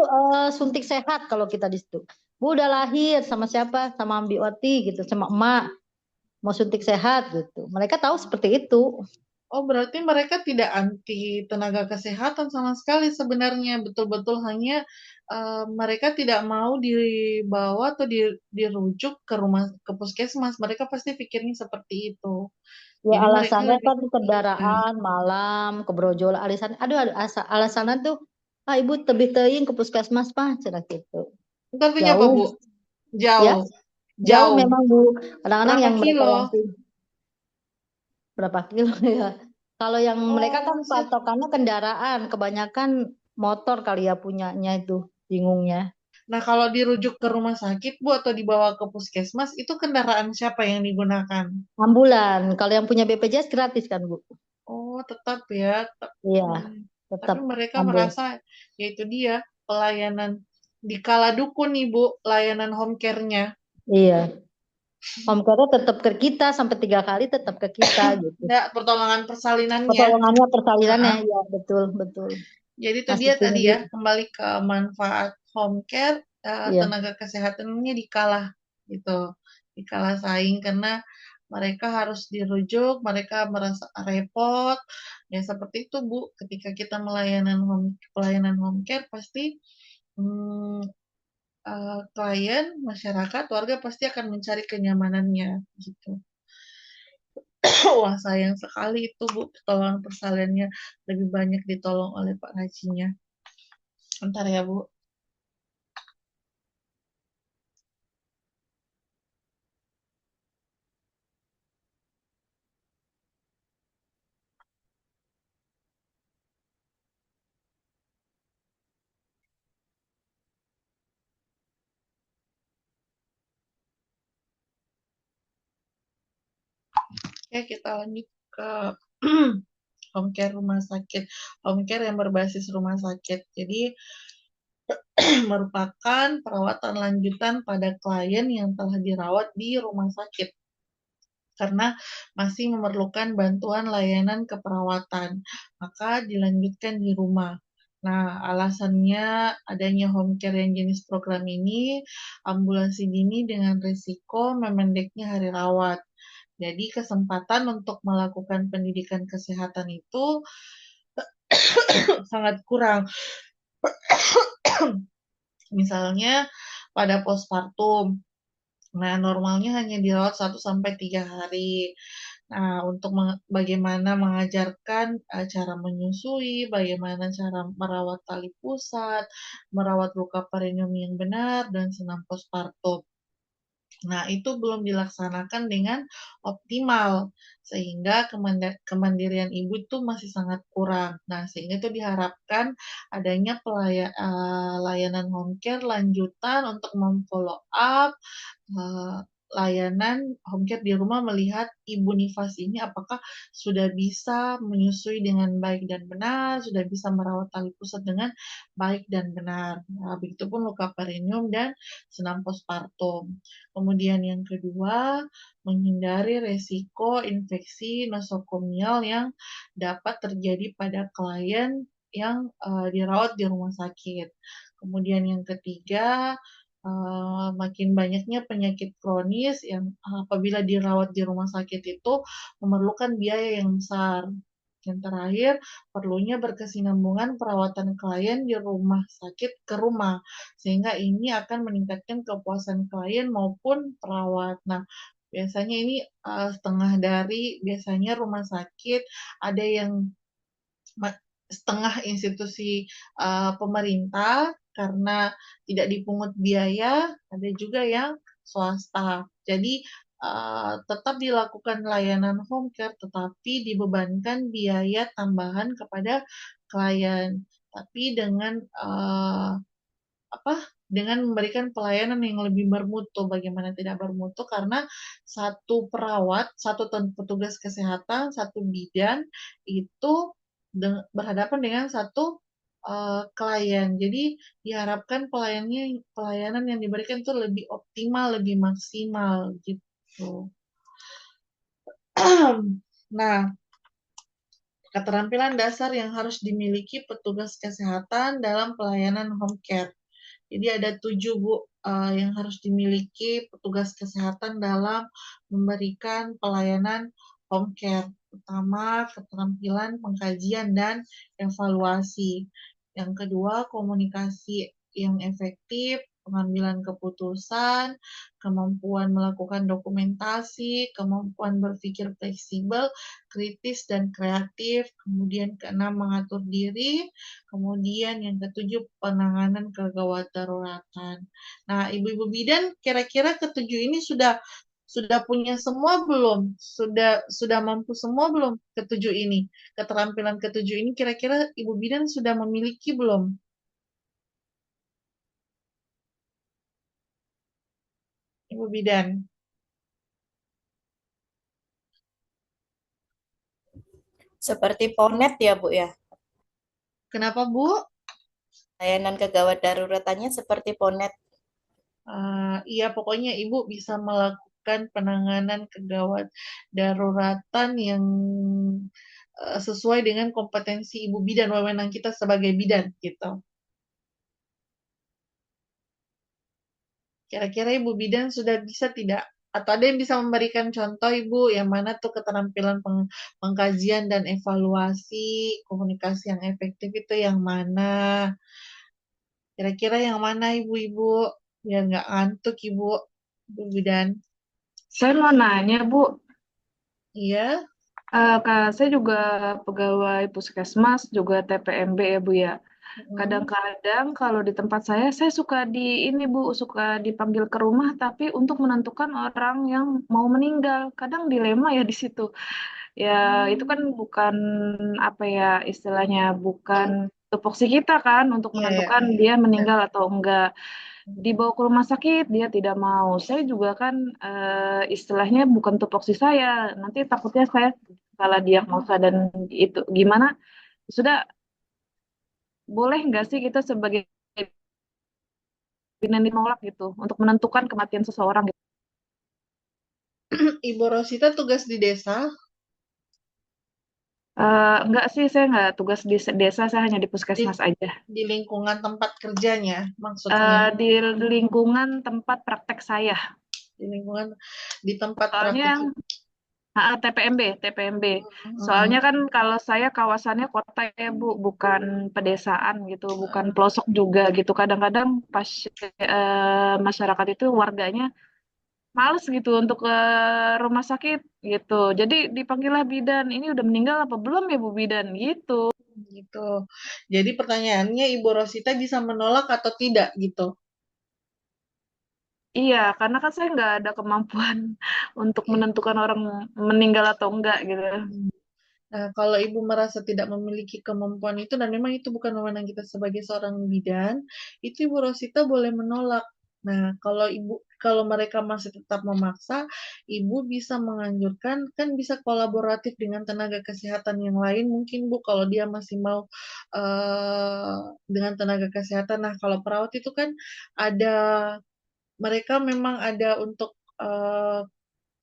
suntik sehat kalau kita di situ Bu udah lahir sama siapa sama Ambi Oti gitu sama emak mau suntik sehat gitu mereka tahu seperti itu. oh berarti mereka tidak anti tenaga kesehatan sama sekali sebenarnya, betul-betul hanya mereka tidak mau dibawa atau dirujuk ke rumah ke puskesmas. Mereka pasti pikirnya seperti itu. Ya Jadi mereka alasannya lebih kan kendaraan malam kebrojol alasan aduh alasannya tuh ibu tebih teuing ke puskesmas Pak cenah gitu. tapi apa, Jauh Bu? ya, Jauh, jauh jauh. memang Bu. Kadang-kadang Berapa yang mereka yang kilo? berapa kilo ya. Kalau yang mereka kan Oh, patokannya kendaraan, kebanyakan motor kali ya punyanya itu bingungnya. nah, kalau dirujuk ke rumah sakit, Bu, atau dibawa ke puskesmas, itu kendaraan siapa yang digunakan? Ambulan, kalau yang punya BPJS gratis kan Bu? Oh, tetap ya. Iya, Hmm. Tapi tetap mereka ambul. merasa, yaitu dia, pelayanan di kala dukun nih, Bu, layanan home care-nya. Iya, home care tetap ke kita sampai 3 kali tetap ke kita gitu. Enggak, pertolongan persalinannya. Pertolongannya persalinannya Heeh. ya betul betul Jadi itu masih dia tadi tinggi. ya, kembali ke manfaat home care, Iya. tenaga kesehatannya dikalah gitu, dikalah saing karena mereka harus dirujuk, mereka merasa repot, ya seperti itu Bu. Ketika kita pelayanan home care pasti hmm, klien, masyarakat, warga pasti akan mencari kenyamanannya gitu. Wah sayang sekali itu Bu, pertolongan persalinannya lebih banyak ditolong oleh Pak Rajinya. Bentar ya Bu. Oke, kita lanjut ke home care rumah sakit. Home care yang berbasis rumah sakit. Jadi merupakan perawatan lanjutan pada klien yang telah dirawat di rumah sakit karena masih memerlukan bantuan layanan keperawatan, maka dilanjutkan di rumah. Nah, alasannya adanya home care yang jenis program ini, ambulasi dini dengan risiko memendeknya hari rawat. Jadi kesempatan untuk melakukan pendidikan kesehatan itu sangat kurang. Misalnya pada postpartum. Nah, normalnya hanya dirawat 1 sampai 3 hari. Nah, untuk bagaimana mengajarkan cara menyusui, bagaimana cara merawat tali pusat, merawat luka perineum yang benar, dan senam postpartum. Nah, itu belum dilaksanakan dengan optimal, sehingga kemandirian ibu itu masih sangat kurang. Nah, sehingga itu diharapkan adanya layanan home care lanjutan untuk memfollow up eh, layanan home care di rumah, melihat ibu nifas ini apakah sudah bisa menyusui dengan baik dan benar, sudah bisa merawat tali pusat dengan baik dan benar. Nah, begitupun luka perineum dan senam postpartum. Kemudian yang kedua, menghindari resiko infeksi nosokomial yang dapat terjadi pada klien yang dirawat di rumah sakit. Kemudian yang ketiga, makin banyaknya penyakit kronis yang apabila dirawat di rumah sakit itu memerlukan biaya yang besar. Yang terakhir, perlunya berkesinambungan perawatan klien di rumah sakit ke rumah, sehingga ini akan meningkatkan kepuasan klien maupun perawat. Nah, biasanya ini setengah dari biasanya rumah sakit, ada yang setengah institusi pemerintah karena tidak dipungut biaya, ada juga yang swasta. Jadi tetap dilakukan layanan home care, tetapi dibebankan biaya tambahan kepada klien. Tapi dengan apa? Dengan memberikan pelayanan yang lebih bermutu. Bagaimana tidak bermutu? Karena satu perawat, satu petugas kesehatan, satu bidan itu berhadapan dengan satu klien. Jadi diharapkan pelayanan yang diberikan itu lebih optimal, lebih maksimal gitu. Nah, keterampilan dasar yang harus dimiliki petugas kesehatan dalam pelayanan home care. Jadi ada 7 Bu yang harus dimiliki petugas kesehatan dalam memberikan pelayanan home care. Pertama, keterampilan pengkajian dan evaluasi. Yang kedua, komunikasi yang efektif, pengambilan keputusan, kemampuan melakukan dokumentasi, kemampuan berpikir fleksibel, kritis dan kreatif. Kemudian keenam, mengatur diri. Kemudian yang ketujuh, penanganan kegawat daruratan. Nah, ibu-ibu bidan kira-kira ketujuh ini sudah punya semua belum? Sudah mampu semua belum ketujuh ini? Keterampilan ketujuh ini kira-kira ibu bidan sudah memiliki belum? Ibu bidan. Seperti Ponet ya, Bu ya. Kenapa, Bu? Layanan kegawat daruratannya seperti Ponet. Iya, pokoknya Ibu bisa melakukan penanganan kegawat daruratan yang sesuai dengan kompetensi Ibu bidan, wewenang kita sebagai bidan gitu. Kira-kira Ibu bidan sudah bisa tidak? Atau ada yang bisa memberikan contoh Ibu, yang mana tuh keterampilan pengkajian dan evaluasi, komunikasi yang efektif itu yang mana? Kira-kira yang mana Ibu-ibu? Biar nggak ngantuk Ibu, Ibu bidan. Saya mau nanya, Bu. Iya, Saya juga pegawai puskesmas, juga TPMB ya, Bu ya. Kadang-kadang kalau di tempat saya suka suka dipanggil ke rumah, tapi untuk menentukan orang yang mau meninggal. Kadang dilema ya di situ. Ya, itu kan bukan apa ya istilahnya bukan tupoksi kita kan untuk iya, menentukan iya. dia meninggal atau enggak. dibawa ke rumah sakit dia tidak mau. Saya juga kan istilahnya bukan tupoksi saya. Nanti takutnya saya salah diagnosa dan itu gimana? Sudah boleh nggak sih kita sebagai bidan menolak gitu untuk menentukan kematian seseorang gitu? Ibu Rosita tugas di desa. Enggak sih, saya nggak tugas di desa, saya hanya di di, puskesmas aja. di lingkungan tempat kerjanya maksudnya. Di lingkungan tempat praktek saya. Di lingkungan di tempat Soalnya praktik. TPMB. Soalnya kan kalau saya kawasannya kota ya Bu, bukan pedesaan gitu, bukan pelosok juga gitu. Kadang-kadang pas masyarakat itu warganya males gitu untuk ke rumah sakit gitu. Jadi dipanggillah bidan. Ini udah meninggal apa belum ya Bu Bidan gitu. Gitu. Jadi pertanyaannya Ibu Rosita bisa menolak atau tidak gitu. Iya, karena kan saya nggak ada kemampuan untuk menentukan orang meninggal atau enggak gitu. Nah, kalau ibu merasa tidak memiliki kemampuan itu dan memang itu bukan wewenang kita sebagai seorang bidan, itu Ibu Rosita boleh menolak. Nah, kalau mereka masih tetap memaksa, ibu bisa menganjurkan kan bisa kolaboratif dengan tenaga kesehatan yang lain mungkin Bu kalau dia masih mau dengan tenaga kesehatan. Nah, kalau perawat itu kan ada mereka memang ada untuk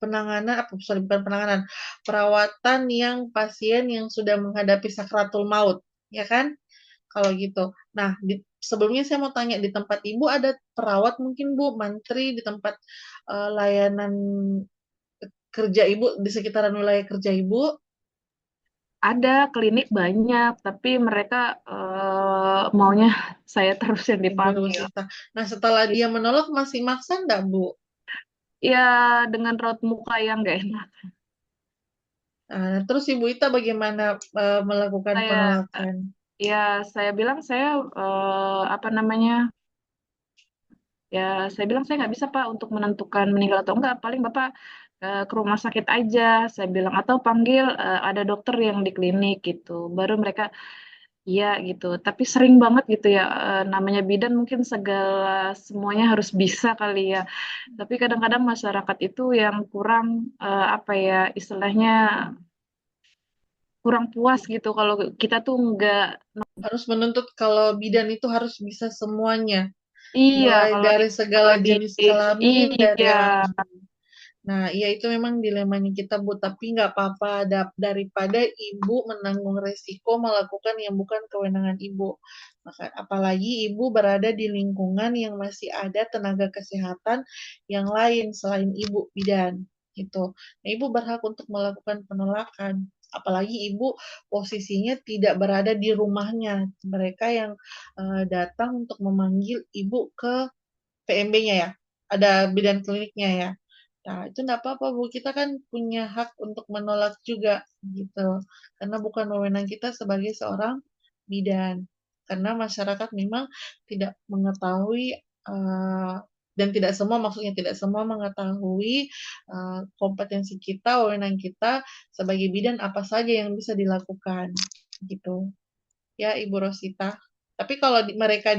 penanganan apa sorry bukan penanganan perawatan yang pasien yang sudah menghadapi sakratul maut ya kan kalau gitu. Nah sebelumnya saya mau tanya di tempat ibu ada perawat mungkin Bu mantri di tempat layanan kerja ibu di sekitaran wilayah kerja ibu. Ada klinik banyak, tapi mereka maunya saya terus yang Ibu dipanggil. Rosita. Nah setelah dia menolak masih maksa enggak Bu? Ya dengan raut muka yang gak enak. Nah, terus Ibu Ita bagaimana melakukan Saya penolakan? ya saya bilang saya apa namanya ya saya bilang saya nggak bisa Pak untuk menentukan meninggal atau enggak. Paling Bapak ke rumah sakit aja. Saya bilang atau panggil ada dokter yang di klinik gitu. Baru mereka iya gitu, tapi sering banget gitu ya, namanya bidan mungkin segala semuanya harus bisa kali ya. Tapi kadang-kadang masyarakat itu yang kurang apa ya istilahnya kurang puas gitu kalau kita tuh enggak. Harus menuntut kalau bidan itu harus bisa semuanya. Iya Mulai kalau di dari segala jenis kelamin, dari iya nah, iya itu memang dilemanya kita, Bu. Tapi nggak apa-apa daripada Ibu menanggung resiko melakukan yang bukan kewenangan Ibu. Maka, apalagi Ibu berada di lingkungan yang masih ada tenaga kesehatan yang lain selain Ibu bidan. Gitu. Nah, Ibu berhak untuk melakukan penolakan. Apalagi Ibu posisinya tidak berada di rumahnya. Mereka yang datang untuk memanggil Ibu ke PMB-nya ya, ada bidan kliniknya ya. Nah, itu enggak apa-apa, Bu. Kita kan punya hak untuk menolak juga, gitu. Karena bukan wewenang kita sebagai seorang bidan. Karena masyarakat memang tidak mengetahui dan tidak semua, maksudnya tidak semua mengetahui kompetensi kita, wewenang kita sebagai bidan apa saja yang bisa dilakukan, gitu ya Ibu Rosita. Tapi kalau mereka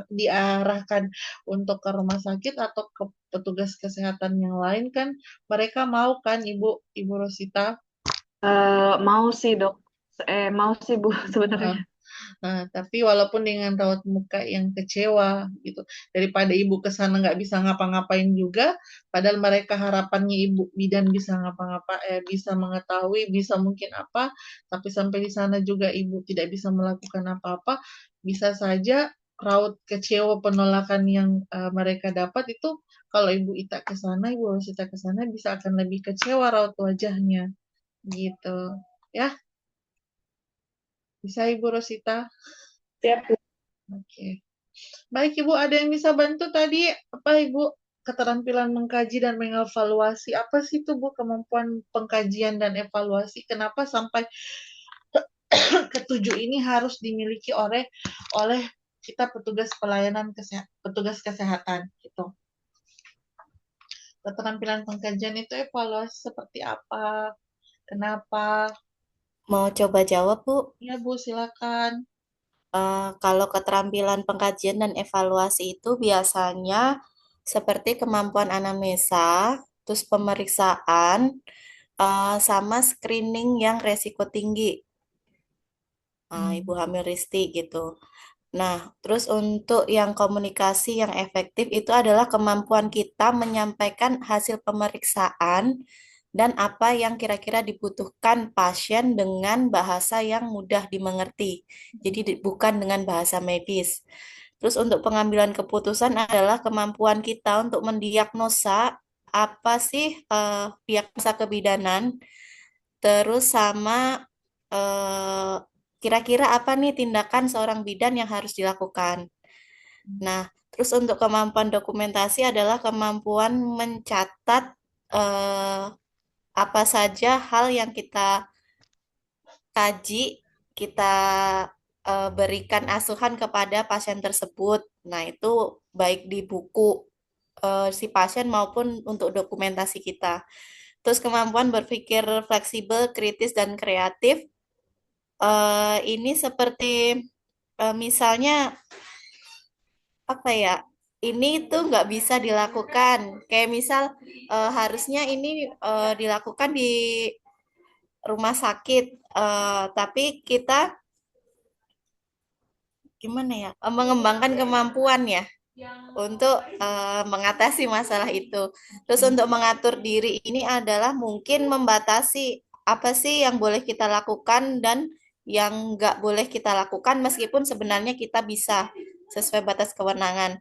diarahkan untuk ke rumah sakit atau ke petugas kesehatan yang lain kan mereka mau kan Ibu Rosita. mau sih dok, mau sih Bu sebenarnya. Nah, tapi walaupun dengan raut muka yang kecewa gitu, daripada ibu ke sana nggak bisa ngapa-ngapain juga, padahal mereka harapannya ibu bidan bisa bisa mengetahui, bisa mungkin apa, tapi sampai di sana juga ibu tidak bisa melakukan apa-apa, bisa saja raut kecewa penolakan yang mereka dapat itu kalau ibu Ita ke sana, ibu Rosita ke sana bisa akan lebih kecewa raut wajahnya gitu. Ya, bisa Ibu Rosita? Siap. Oke. Baik Ibu, ada yang bisa bantu tadi apa Ibu keterampilan mengkaji dan mengevaluasi apa sih itu Bu kemampuan pengkajian dan evaluasi kenapa sampai ketujuh ini harus dimiliki oleh kita petugas kesehatan gitu. Keterampilan pengkajian itu evaluasi seperti apa? Kenapa? Mau coba jawab, Bu? Ya Bu, silakan. Kalau keterampilan pengkajian dan evaluasi itu biasanya seperti kemampuan anamnesa, terus pemeriksaan, sama screening yang resiko tinggi, ibu hamil Risti gitu. Nah, terus untuk yang komunikasi yang efektif itu adalah kemampuan kita menyampaikan hasil pemeriksaan dan apa yang kira-kira dibutuhkan pasien dengan bahasa yang mudah dimengerti. Jadi bukan dengan bahasa medis. Terus untuk pengambilan keputusan adalah kemampuan kita untuk mendiagnosa apa sih diagnosa kebidanan, terus sama eh, kira-kira apa nih tindakan seorang bidan yang harus dilakukan. Nah, terus untuk kemampuan dokumentasi adalah kemampuan mencatat eh, apa saja hal yang kita kaji, kita berikan asuhan kepada pasien tersebut. Nah, itu baik di buku si pasien maupun untuk dokumentasi kita. Terus kemampuan berpikir fleksibel, kritis, dan kreatif. Ini seperti misalnya apa ya? Ini tuh nggak bisa dilakukan. Kayak misal harusnya ini dilakukan di rumah sakit, tapi kita gimana ya? Mengembangkan kemampuan ya untuk mengatasi masalah itu. Terus untuk mengatur diri ini adalah mungkin membatasi apa sih yang boleh kita lakukan dan yang nggak boleh kita lakukan meskipun sebenarnya kita bisa sesuai batas kewenangan.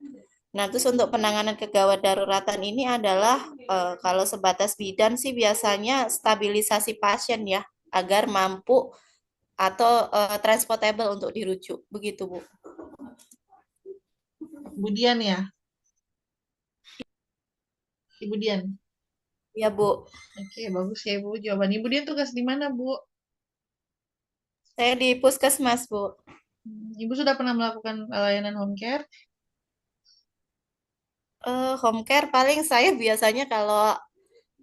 Nah, terus untuk penanganan kegawat daruratan ini adalah kalau sebatas bidan sih biasanya stabilisasi pasien ya agar mampu atau transportable untuk dirujuk. Begitu, Bu. Bu Dian ya, Ibu Dian. Ya, Bu. Oke, bagus ya Ibu jawaban. Ibu Dian tugas di mana, Bu? Saya di puskesmas, Bu. Ibu sudah pernah melakukan layanan home care? Home care paling saya biasanya kalau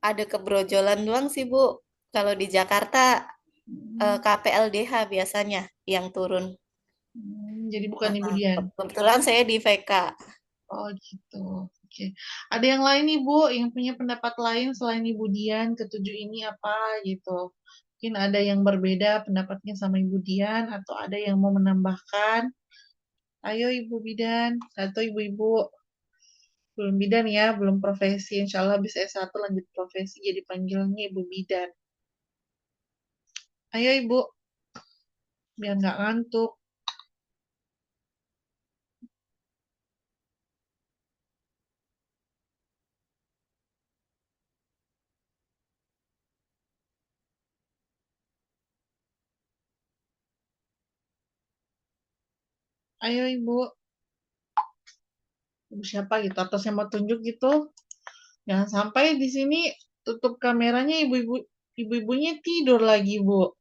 ada kebrojolan doang sih, Bu. Kalau di Jakarta KPLDH biasanya yang turun. Jadi bukan Ibu Dian. Kebetulan saya di VK. Oh gitu. Oke. Ada yang lain nih Bu, yang punya pendapat lain selain Ibu Dian, ketujuh ini apa gitu. Mungkin ada yang berbeda pendapatnya sama Ibu Dian atau ada yang mau menambahkan. Ayo Ibu Bidan, atau Ibu-Ibu. Belum bidan ya, belum profesi. Insya Allah bisa S1 lanjut profesi jadi panggilnya Ibu Bidan. Ayo Ibu, biar nggak ngantuk. Ayo Ibu. Ibu siapa gitu, atau saya mau tunjuk gitu. Jangan sampai di sini tutup kameranya ibu-ibunya tidur lagi, Bu.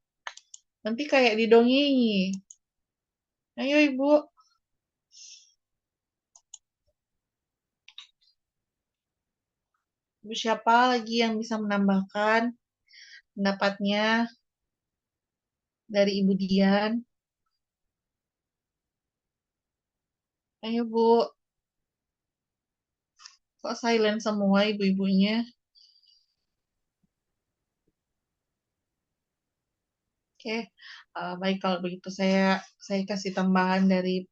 Nanti kayak didongeng. Ayo Ibu. Ibu siapa lagi yang bisa menambahkan pendapatnya dari Ibu Dian? Ayo Bu. Kok silent semua ibu-ibunya? Oke, baik kalau begitu saya kasih tambahan dari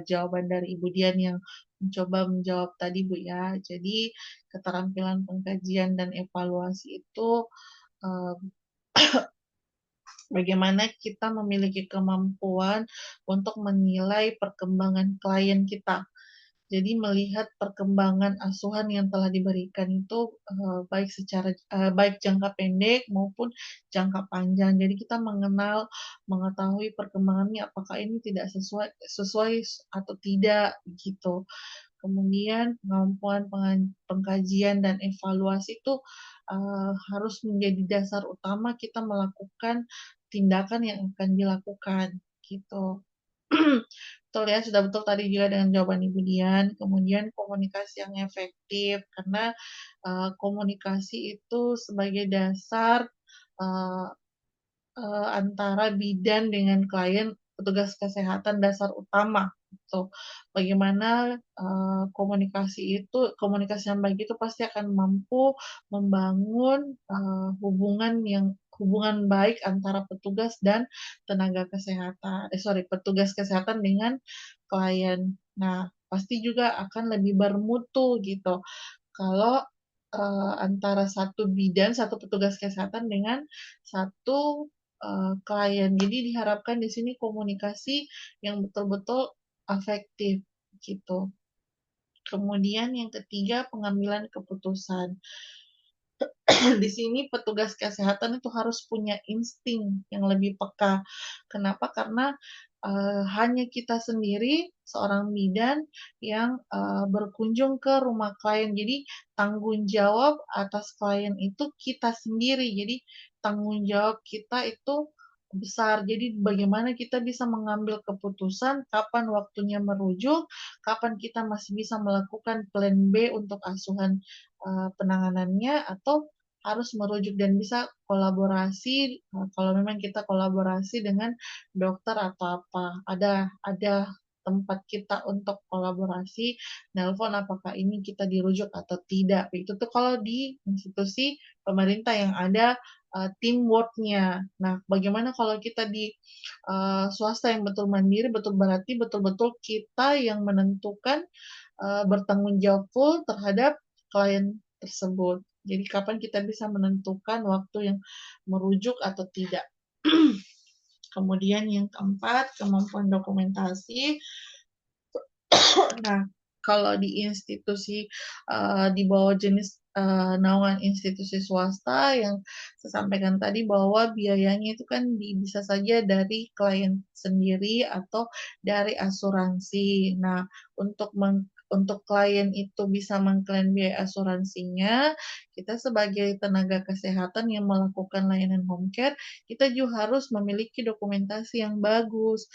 jawaban dari Ibu Dian yang mencoba menjawab tadi Bu ya. Jadi keterampilan pengkajian dan evaluasi itu uh, bagaimana kita memiliki kemampuan untuk menilai perkembangan klien kita. Jadi melihat perkembangan asuhan yang telah diberikan itu baik jangka pendek maupun jangka panjang. Jadi kita mengetahui perkembangannya apakah ini tidak sesuai atau tidak gitu. Kemudian kemampuan pengkajian dan evaluasi itu harus menjadi dasar utama kita melakukan tindakan yang akan dilakukan gitu. Betul ya, sudah betul tadi juga dengan jawaban Ibu Dian. Kemudian komunikasi yang efektif, karena komunikasi itu sebagai dasar uh, antara bidan dengan klien petugas kesehatan dasar utama. Gitu. Bagaimana komunikasi yang baik itu pasti akan mampu membangun hubungan baik antara petugas dan petugas kesehatan dengan klien. Nah, pasti juga akan lebih bermutu gitu. Kalau antara satu petugas kesehatan dengan satu klien. Jadi diharapkan di sini komunikasi yang betul-betul efektif gitu. Kemudian yang ketiga, pengambilan keputusan. Di sini petugas kesehatan itu harus punya insting yang lebih peka. Kenapa? Karena hanya kita sendiri, seorang bidan yang berkunjung ke rumah klien. Jadi tanggung jawab atas klien itu kita sendiri. Jadi tanggung jawab kita itu besar. Jadi bagaimana kita bisa mengambil keputusan kapan waktunya merujuk, kapan kita masih bisa melakukan plan B untuk asuhan penanganannya, atau harus merujuk dan bisa kolaborasi kalau memang kita kolaborasi dengan dokter atau apa. Ada tempat kita untuk kolaborasi, nelpon apakah ini kita dirujuk atau tidak. Itu tuh kalau di institusi pemerintah yang ada teamwork-nya. Nah, bagaimana kalau kita di swasta yang betul mandiri, berarti betul-betul kita yang menentukan bertanggung jawab full terhadap klien tersebut. Jadi kapan kita bisa menentukan waktu yang merujuk atau tidak. Kemudian yang keempat, kemampuan dokumentasi. Nah, kalau di institusi di bawah jenis naungan institusi swasta yang saya sampaikan tadi bahwa biayanya itu kan bisa saja dari klien sendiri atau dari asuransi. Nah, untuk klien itu bisa mengklaim biaya asuransinya, kita sebagai tenaga kesehatan yang melakukan layanan home care, kita juga harus memiliki dokumentasi yang bagus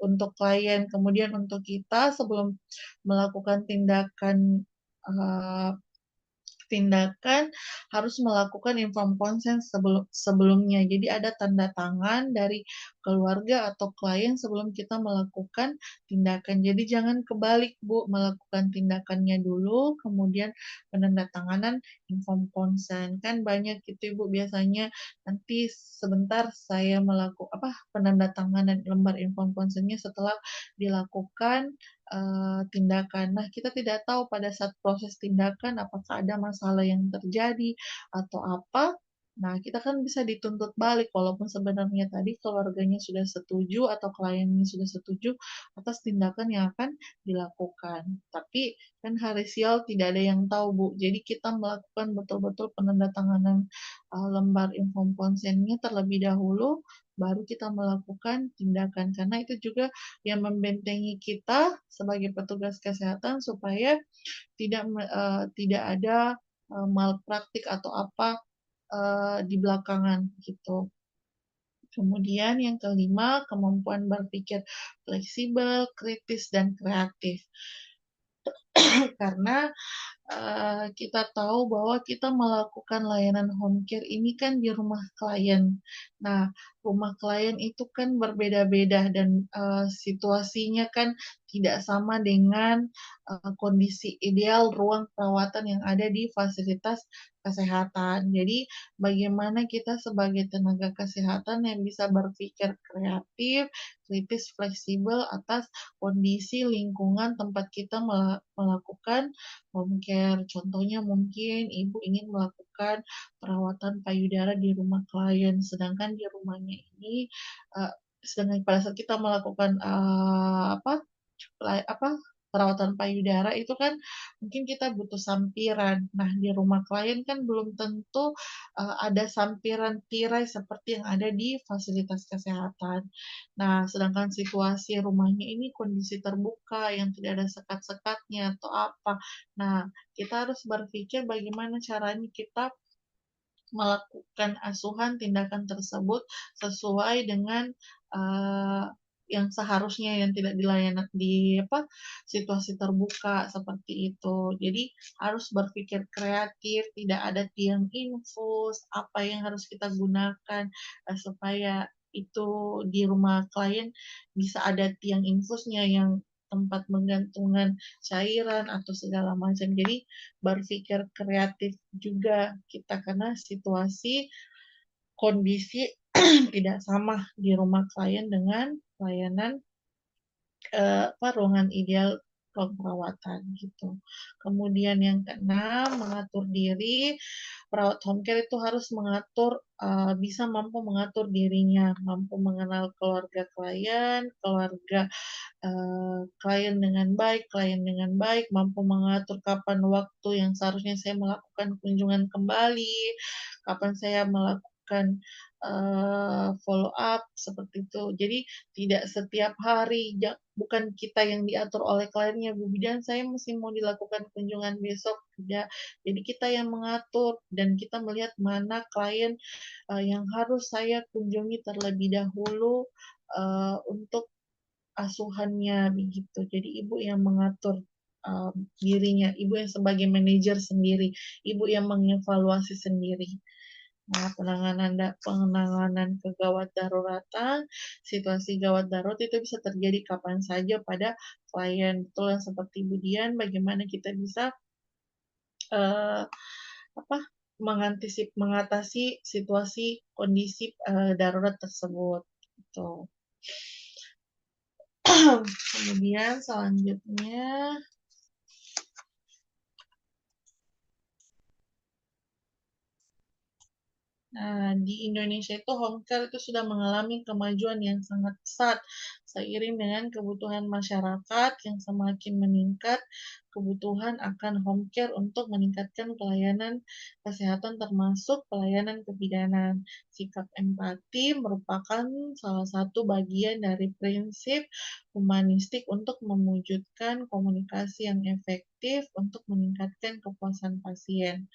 untuk klien. Kemudian untuk kita sebelum melakukan tindakan harus melakukan inform consent sebelumnya. Jadi ada tanda tangan dari keluarga atau klien sebelum kita melakukan tindakan. Jadi jangan kebalik, Bu, melakukan tindakannya dulu, kemudian penandatanganan inform consent. Kan banyak gitu, Ibu, biasanya nanti sebentar saya melakukan penandatanganan lembar inform consentnya setelah dilakukan tindakan. Nah, kita tidak tahu pada saat proses tindakan apakah ada masalah yang terjadi atau apa. Nah, kita kan bisa dituntut balik walaupun sebenarnya tadi keluarganya sudah setuju atau kliennya sudah setuju atas tindakan yang akan dilakukan. Tapi kan hari sial tidak ada yang tahu, Bu. Jadi kita melakukan betul-betul penandatanganan lembar inform consent-nya terlebih dahulu, baru kita melakukan tindakan. Karena itu juga yang membentengi kita sebagai petugas kesehatan supaya tidak ada malpraktik atau apa di belakangan gitu. Kemudian yang kelima, kemampuan berpikir fleksibel, kritis, dan kreatif. Karena kita tahu bahwa kita melakukan layanan home care ini kan di rumah klien. Nah, rumah klien itu kan berbeda-beda dan situasinya kan tidak sama dengan kondisi ideal ruang perawatan yang ada di fasilitas kesehatan. Jadi, bagaimana kita sebagai tenaga kesehatan yang bisa berpikir kreatif, kritis, fleksibel atas kondisi lingkungan tempat kita melakukan home care. Contohnya mungkin ibu ingin melakukan perawatan payudara di rumah klien, sedangkan di rumahnya ini, sedangkan pada saat kita melakukan perawatan payudara itu kan mungkin kita butuh sampiran. Nah, di rumah klien kan belum tentu ada sampiran tirai seperti yang ada di fasilitas kesehatan. Nah, sedangkan situasi rumahnya ini kondisi terbuka yang tidak ada sekat-sekatnya atau apa. Nah, kita harus berpikir bagaimana caranya kita melakukan asuhan tindakan tersebut sesuai dengan yang seharusnya yang tidak dilayanan di situasi terbuka seperti itu. Jadi harus berpikir kreatif, tidak ada tiang infus, apa yang harus kita gunakan supaya itu di rumah klien bisa ada tiang infusnya yang tempat menggantungan cairan atau segala macam. Jadi berpikir kreatif juga kita karena situasi kondisi tidak sama di rumah klien dengan pelayanan ruangan ideal ruang perawatan gitu. Kemudian yang keenam, mengatur diri. Perawat home care itu harus mengatur, bisa mampu mengatur dirinya, mampu mengenal keluarga klien dengan baik, mampu mengatur kapan waktu yang seharusnya saya melakukan kunjungan kembali, kapan saya melakukan follow up seperti itu. Jadi tidak setiap hari, bukan kita yang diatur oleh kliennya, Bu Bidan, saya mesti mau dilakukan kunjungan besok, tidak. Jadi kita yang mengatur dan kita melihat mana klien yang harus saya kunjungi terlebih dahulu untuk asuhannya begitu. Jadi ibu yang mengatur dirinya, ibu yang sebagai manajer sendiri, ibu yang mengevaluasi sendiri. Nah, penanganan kegawat daruratan, situasi gawat darurat itu bisa terjadi kapan saja pada klien. Betul yang seperti Bu Dian, bagaimana kita bisa uh, mengatasi situasi kondisi darurat tersebut. Gitu. Kemudian selanjutnya Nah, di Indonesia itu home care itu sudah mengalami kemajuan yang sangat pesat seiring dengan kebutuhan masyarakat yang semakin meningkat, kebutuhan akan home care untuk meningkatkan pelayanan kesehatan termasuk pelayanan kebidanan. Sikap empati merupakan salah satu bagian dari prinsip humanistik untuk mewujudkan komunikasi yang efektif untuk meningkatkan kepuasan pasien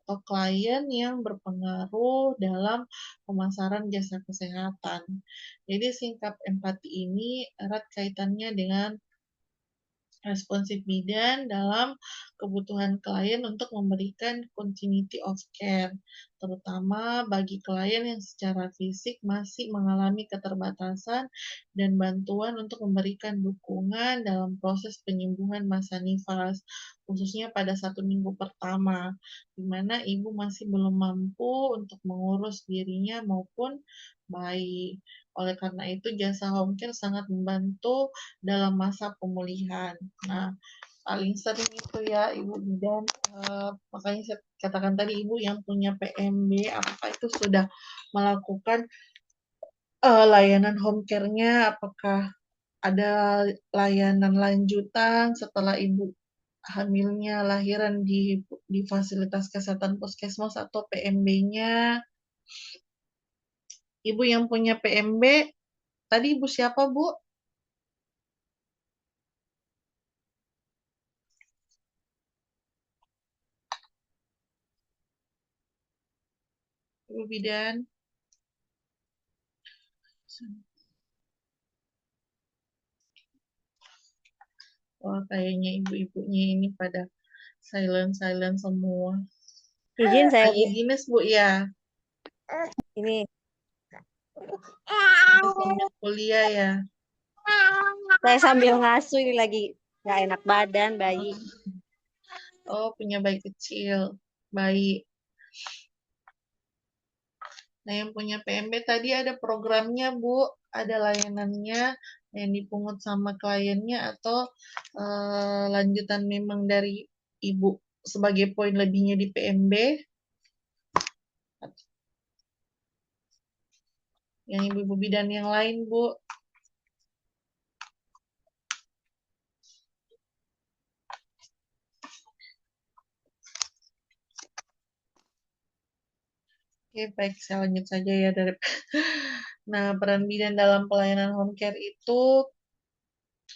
atau klien yang berpengaruh dalam pemasaran jasa kesehatan. Jadi sikap empati ini erat kaitannya dengan responsif bidan dalam kebutuhan klien untuk memberikan continuity of care, terutama bagi klien yang secara fisik masih mengalami keterbatasan dan bantuan untuk memberikan dukungan dalam proses penyembuhan masa nifas, khususnya pada 1 minggu pertama, di mana ibu masih belum mampu untuk mengurus dirinya maupun bayi. Oleh karena itu, jasa home care sangat membantu dalam masa pemulihan. Nah, paling sering itu ya Ibu Bidan, makanya saya katakan tadi Ibu yang punya PMB, apakah itu sudah melakukan layanan home care-nya, apakah ada layanan lanjutan setelah Ibu hamilnya lahiran di fasilitas kesehatan puskesmas atau PMB-nya. Ibu yang punya PMB, tadi Ibu siapa Bu? Ibu Bidan. Wah, kayaknya ibu-ibunya ini pada silent semua. Izin saya Lagi dinas Bu ya. ini Sambil kuliah ya. saya sambil ngasuh ini lagi nggak enak badan bayi. Oh, punya bayi kecil. Bayi. Nah, yang punya PMB tadi ada programnya, Bu. Ada layanannya yang dipungut sama kliennya atau lanjutan memang dari Ibu sebagai poin lebihnya di PMB. Yang ibu-ibu bidan yang lain, Bu. Oke, baik, saya lanjut saja ya dari. Nah, peran bidan dalam pelayanan home care itu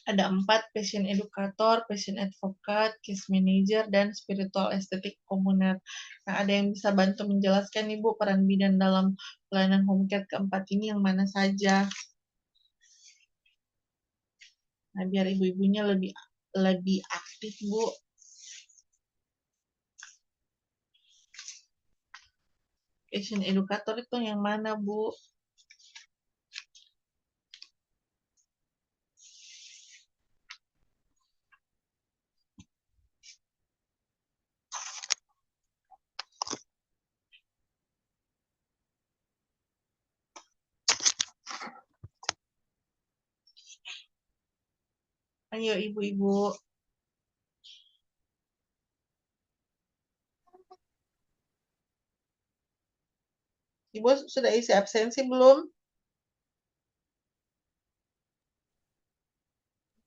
ada 4, patient educator, patient advocate, case manager, dan spiritual estetik komuner. Nah, ada yang bisa bantu menjelaskan Ibu peran bidan dalam pelayanan home care keempat ini yang mana saja? Nah, biar ibu-ibunya lebih aktif, Bu. Patient educator itu yang mana, Bu? Ayo ibu-ibu. Ibu sudah isi absensi belum?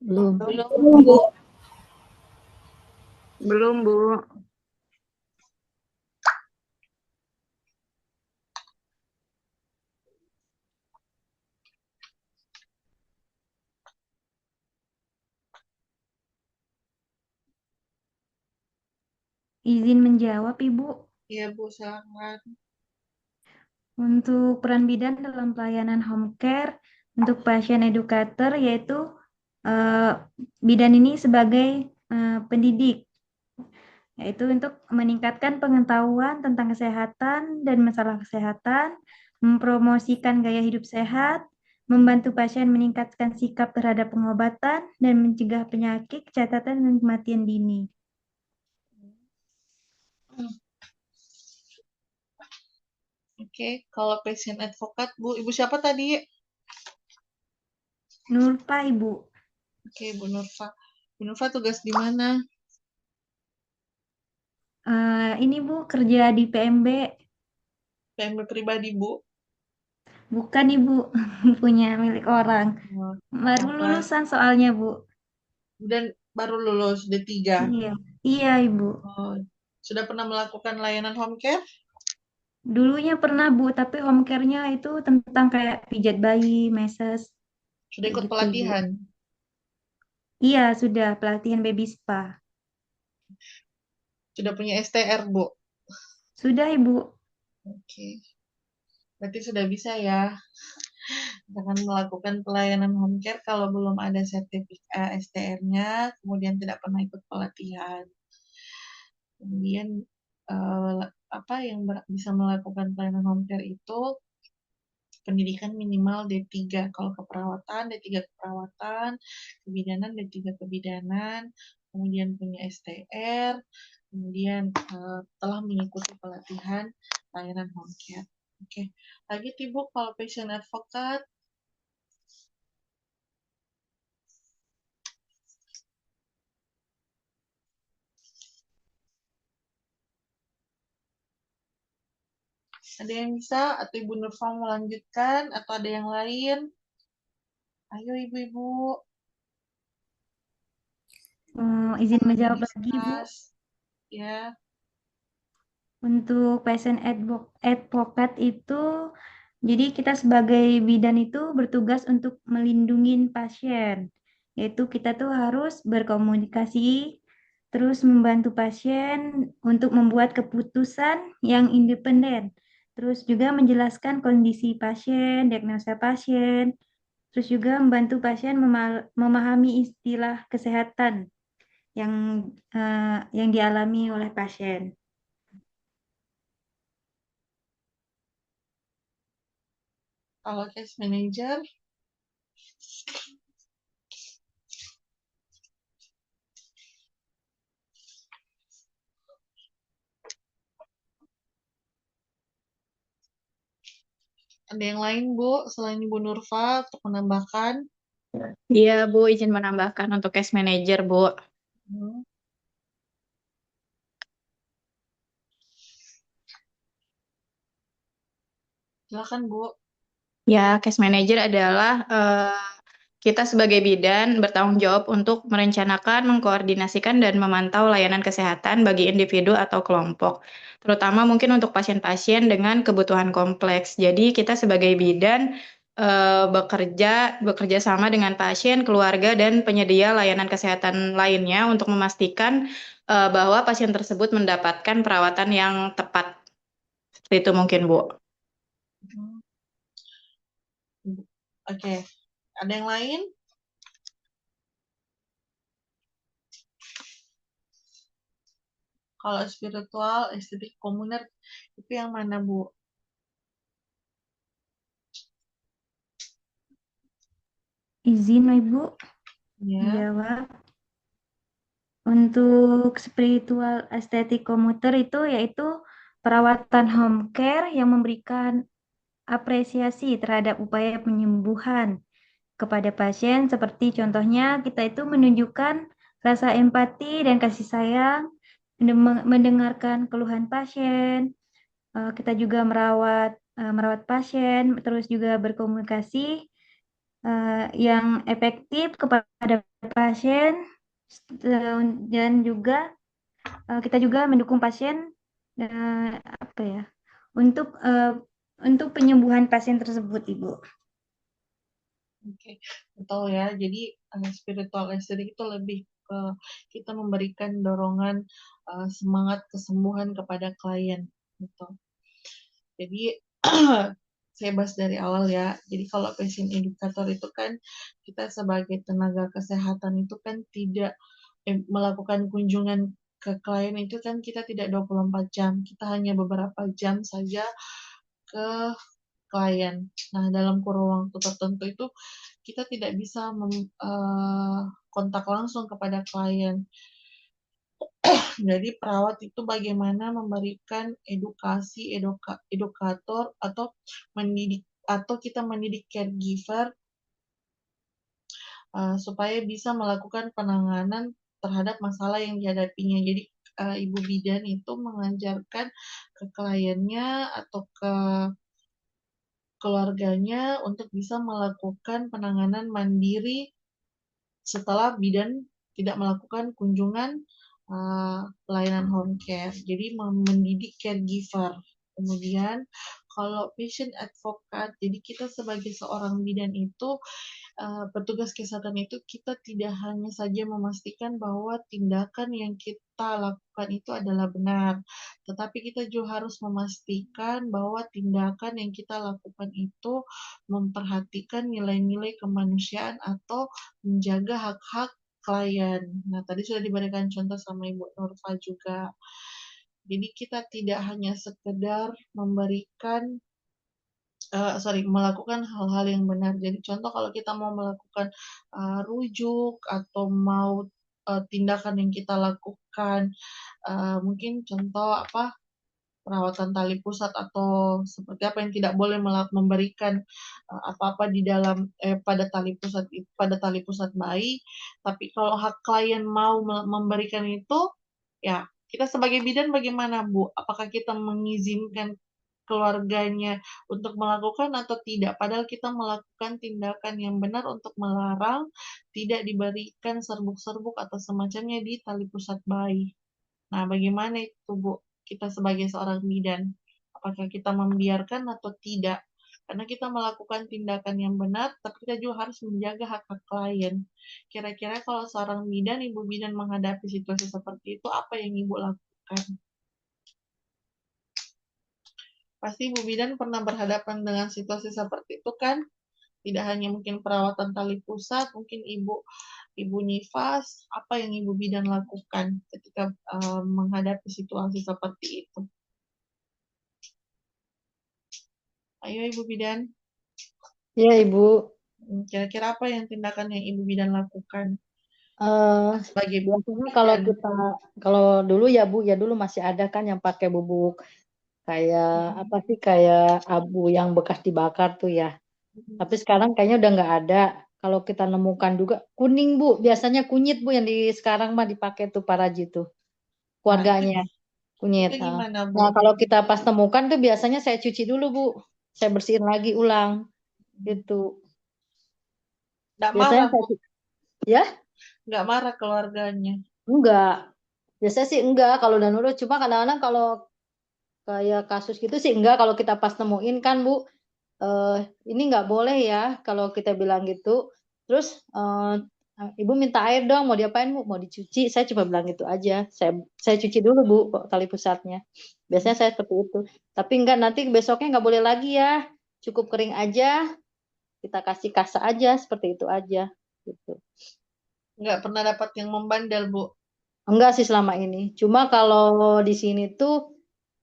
Belum. Belum, Bu. Belum, Bu. Izin menjawab, Ibu. Iya Bu, silakan. Untuk peran bidan dalam pelayanan home care untuk pasien edukator yaitu bidan ini sebagai pendidik, yaitu untuk meningkatkan pengetahuan tentang kesehatan dan masalah kesehatan, mempromosikan gaya hidup sehat, membantu pasien meningkatkan sikap terhadap pengobatan, dan mencegah penyakit, catatan, dan kematian dini. Oke, kalau patient advocate, Bu, Ibu siapa tadi? Nurpa, Ibu. Oke, Bu Nurfa. Bu Nurfa tugas di mana? Ini Bu, kerja di PMB. PMB pribadi, Bu? Bukan Ibu, punya milik orang. Oh, Baru apa? lulusan soalnya Bu. Dan baru lulus D3. Iya, iya Ibu. Oh, sudah pernah melakukan layanan home care? Dulunya pernah Bu, tapi home care-nya itu tentang kayak pijat bayi, meses, Sudah ikut gitu Bu. pelatihan? Iya, sudah pelatihan baby spa. Sudah punya STR, Bu? Sudah Ibu. Oke. Berarti sudah bisa ya. Jangan melakukan pelayanan home care kalau belum ada sertifikat STR-nya, kemudian tidak pernah ikut pelatihan. Kemudian apa yang bisa melakukan pelayanan home care itu pendidikan minimal D3 kalau keperawatan, D3 keperawatan, kebidanan D3 kebidanan, kemudian punya STR, kemudian telah mengikuti pelatihan layanan home care. Oke, lagi Ibu kalau patient advocate. Ada yang bisa atau Ibu Nurfa mau lanjutkan atau ada yang lain? Ayo ibu-ibu. Izin menjawab lagi Bu. Discuss. Ya. Untuk patient advocate itu, jadi kita sebagai bidan itu bertugas untuk melindungi pasien. Yaitu kita tuh harus berkomunikasi, terus membantu pasien untuk membuat keputusan yang independen. Terus juga menjelaskan kondisi pasien, diagnosa pasien, terus juga membantu pasien memahami istilah kesehatan yang yang dialami oleh pasien. Kalau case manager, ada yang lain Bu selain Ibu Nurfa untuk menambahkan? Iya, Bu, izin menambahkan untuk case manager, Bu. Hmm. Silakan Bu. Ya, case manager adalah kita sebagai bidan bertanggung jawab untuk merencanakan, mengkoordinasikan, dan memantau layanan kesehatan bagi individu atau kelompok, terutama mungkin untuk pasien-pasien dengan kebutuhan kompleks. Jadi kita sebagai bidan bekerja sama dengan pasien, keluarga, dan penyedia layanan kesehatan lainnya untuk memastikan bahwa pasien tersebut mendapatkan perawatan yang tepat. Seperti itu mungkin, Bu. Oke. Ada yang lain? Kalau spiritual, estetik komuner, itu yang mana Bu? Izin Ibu Ya. menjawab. Untuk spiritual estetik komuter itu yaitu perawatan home care yang memberikan apresiasi terhadap upaya penyembuhan, kepada pasien, seperti contohnya kita itu menunjukkan rasa empati dan kasih sayang, mendengarkan keluhan pasien, kita juga merawat pasien, terus juga berkomunikasi yang efektif kepada pasien, dan juga kita juga mendukung pasien apa ya untuk penyembuhan pasien tersebut, Ibu. Oke, betul ya. Jadi spiritual aesthetic itu lebih ke kita memberikan dorongan semangat kesembuhan kepada klien, gitu. Jadi saya bahas dari awal ya. Jadi kalau patient educator itu kan kita sebagai tenaga kesehatan itu kan tidak melakukan kunjungan ke klien itu kan kita tidak 24 jam. Kita hanya beberapa jam saja ke klien. Nah, dalam kurun waktu tertentu itu kita tidak bisa kontak langsung kepada klien. Jadi perawat itu bagaimana memberikan edukasi, edukator atau mendidik atau kita mendidik caregiver supaya bisa melakukan penanganan terhadap masalah yang dihadapinya. Jadi ibu bidan itu mengajarkan ke kliennya atau ke keluarganya untuk bisa melakukan penanganan mandiri setelah bidan tidak melakukan kunjungan pelayanan home care. Jadi mendidik caregiver. Kemudian kalau patient advocate, jadi kita sebagai seorang bidan itu petugas kesehatan itu kita tidak hanya saja memastikan bahwa tindakan yang kita lakukan itu adalah benar, tetapi kita juga harus memastikan bahwa tindakan yang kita lakukan itu memperhatikan nilai-nilai kemanusiaan atau menjaga hak-hak klien. Nah, tadi sudah diberikan contoh sama Ibu Nurfa juga. Jadi kita tidak hanya sekedar memberikan melakukan hal-hal yang benar. Jadi contoh kalau kita mau melakukan rujuk atau mau tindakan yang kita lakukan, mungkin contoh perawatan tali pusat atau seperti apa yang tidak boleh memberikan apa-apa di dalam pada tali pusat bayi. Tapi kalau hak klien mau memberikan itu, ya kita sebagai bidan bagaimana, Bu? Apakah kita mengizinkan keluarganya untuk melakukan atau tidak? Padahal kita melakukan tindakan yang benar untuk melarang tidak diberikan serbuk-serbuk atau semacamnya di tali pusat bayi. Nah, bagaimana itu, Bu? Kita sebagai seorang bidan, apakah kita membiarkan atau tidak? Karena kita melakukan tindakan yang benar, tapi kita juga harus menjaga hak-hak klien. Kira-kira kalau seorang bidan, ibu bidan menghadapi situasi seperti itu, apa yang ibu lakukan? Pasti ibu bidan pernah berhadapan dengan situasi seperti itu kan? Tidak hanya mungkin perawatan tali pusat, mungkin ibu nifas, apa yang ibu bidan lakukan ketika menghadapi situasi seperti itu? Ayo ibu bidan. Iya Ibu. Kira-kira apa yang tindakan yang ibu bidan lakukan? Sebagai Biasanya kalau dulu ya Bu, ya dulu masih ada kan yang pakai bubuk kayak apa sih, kayak abu yang bekas dibakar tuh ya. Tapi sekarang kayaknya udah nggak ada. Kalau kita nemukan juga kuning Bu, biasanya kunyit Bu yang sekarang mah dipakai tuh Paraji tuh keluarganya kunyit. Itu gimana, Bu? Nah kalau kita pas temukan tuh biasanya saya cuci dulu Bu, saya bersihin lagi ulang gitu. Nggak Biasanya marah, Bu? Ya? Nggak marah keluarganya? Enggak. Biasanya sih enggak kalau udah nurut. Cuma kadang-kadang kalau kayak kasus gitu sih enggak, kalau kita pas nemuin kan Bu, ini nggak boleh ya kalau kita bilang gitu. Terus ibu minta air dong, mau diapain Bu? Mau dicuci? Saya cuma bilang gitu aja. Saya cuci dulu Bu tali pusatnya. Biasanya saya seperti itu. Tapi enggak, nanti besoknya nggak boleh lagi ya. Cukup kering aja. Kita kasih kasa aja, seperti itu aja. Gitu. Nggak pernah dapat yang membandel, Bu? Enggak sih selama ini. Cuma kalau di sini tuh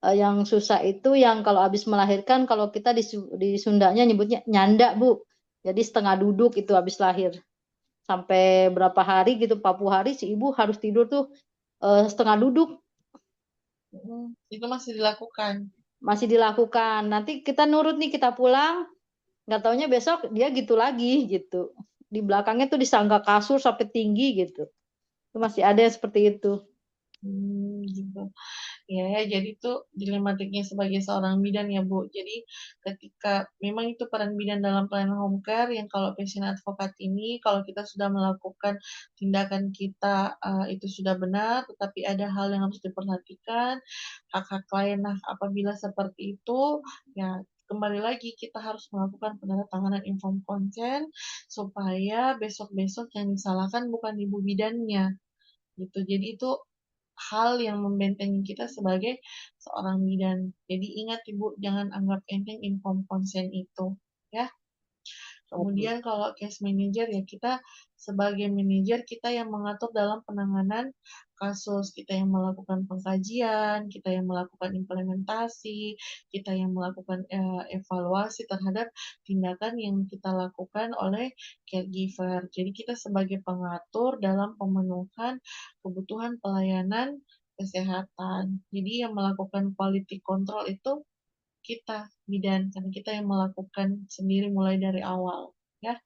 yang susah itu yang kalau habis melahirkan, kalau kita di Sundanya nyebutnya nyanda Bu. Jadi setengah duduk itu habis lahir. Sampai berapa hari gitu, 40 hari si ibu harus tidur tuh setengah duduk. Itu masih dilakukan? Masih dilakukan. Nanti kita nurut nih, kita pulang. nggak taunya besok dia gitu lagi gitu. Di belakangnya tuh disangka kasur sampai tinggi gitu. Itu masih ada yang seperti itu. Gitu. Ya, jadi itu dilematiknya sebagai seorang bidan ya, Bu. Jadi ketika memang itu peran bidan dalam pelayanan home care yang kalau pasien advokat ini, kalau kita sudah melakukan tindakan kita itu sudah benar, tetapi ada hal yang harus diperhatikan, hak-hak klien. Nah, apabila seperti itu, ya kembali lagi kita harus melakukan penandatanganan inform consent supaya besok-besok yang disalahkan bukan ibu bidannya gitu. Jadi itu hal yang membentengi kita sebagai seorang bidan. Jadi ingat Ibu, jangan anggap enteng inform consent itu, ya. Kemudian kalau case manager ya kita sebagai manajer kita yang mengatur dalam penanganan kasus, kita yang melakukan pengkajian, kita yang melakukan implementasi, kita yang melakukan evaluasi terhadap tindakan yang kita lakukan oleh caregiver. Jadi kita sebagai pengatur dalam pemenuhan kebutuhan pelayanan kesehatan. Jadi yang melakukan quality control itu kita bidan karena kita yang melakukan sendiri mulai dari awal ya.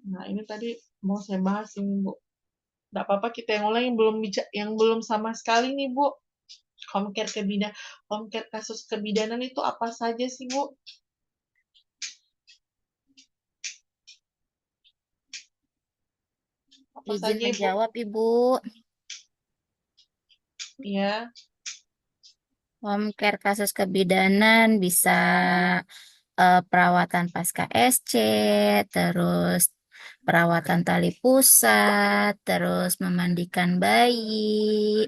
Nah ini tadi mau saya bahas ini Bu, nggak apa-apa kita yang ulang yang belum sama sekali nih Bu. Home care home care kasus kebidanan itu apa saja sih Bu? Apa Izin saja Ibu? menjawab, Ibu. Ya. Home care kasus kebidanan bisa perawatan pasca SC, terus perawatan tali pusat, terus memandikan bayi.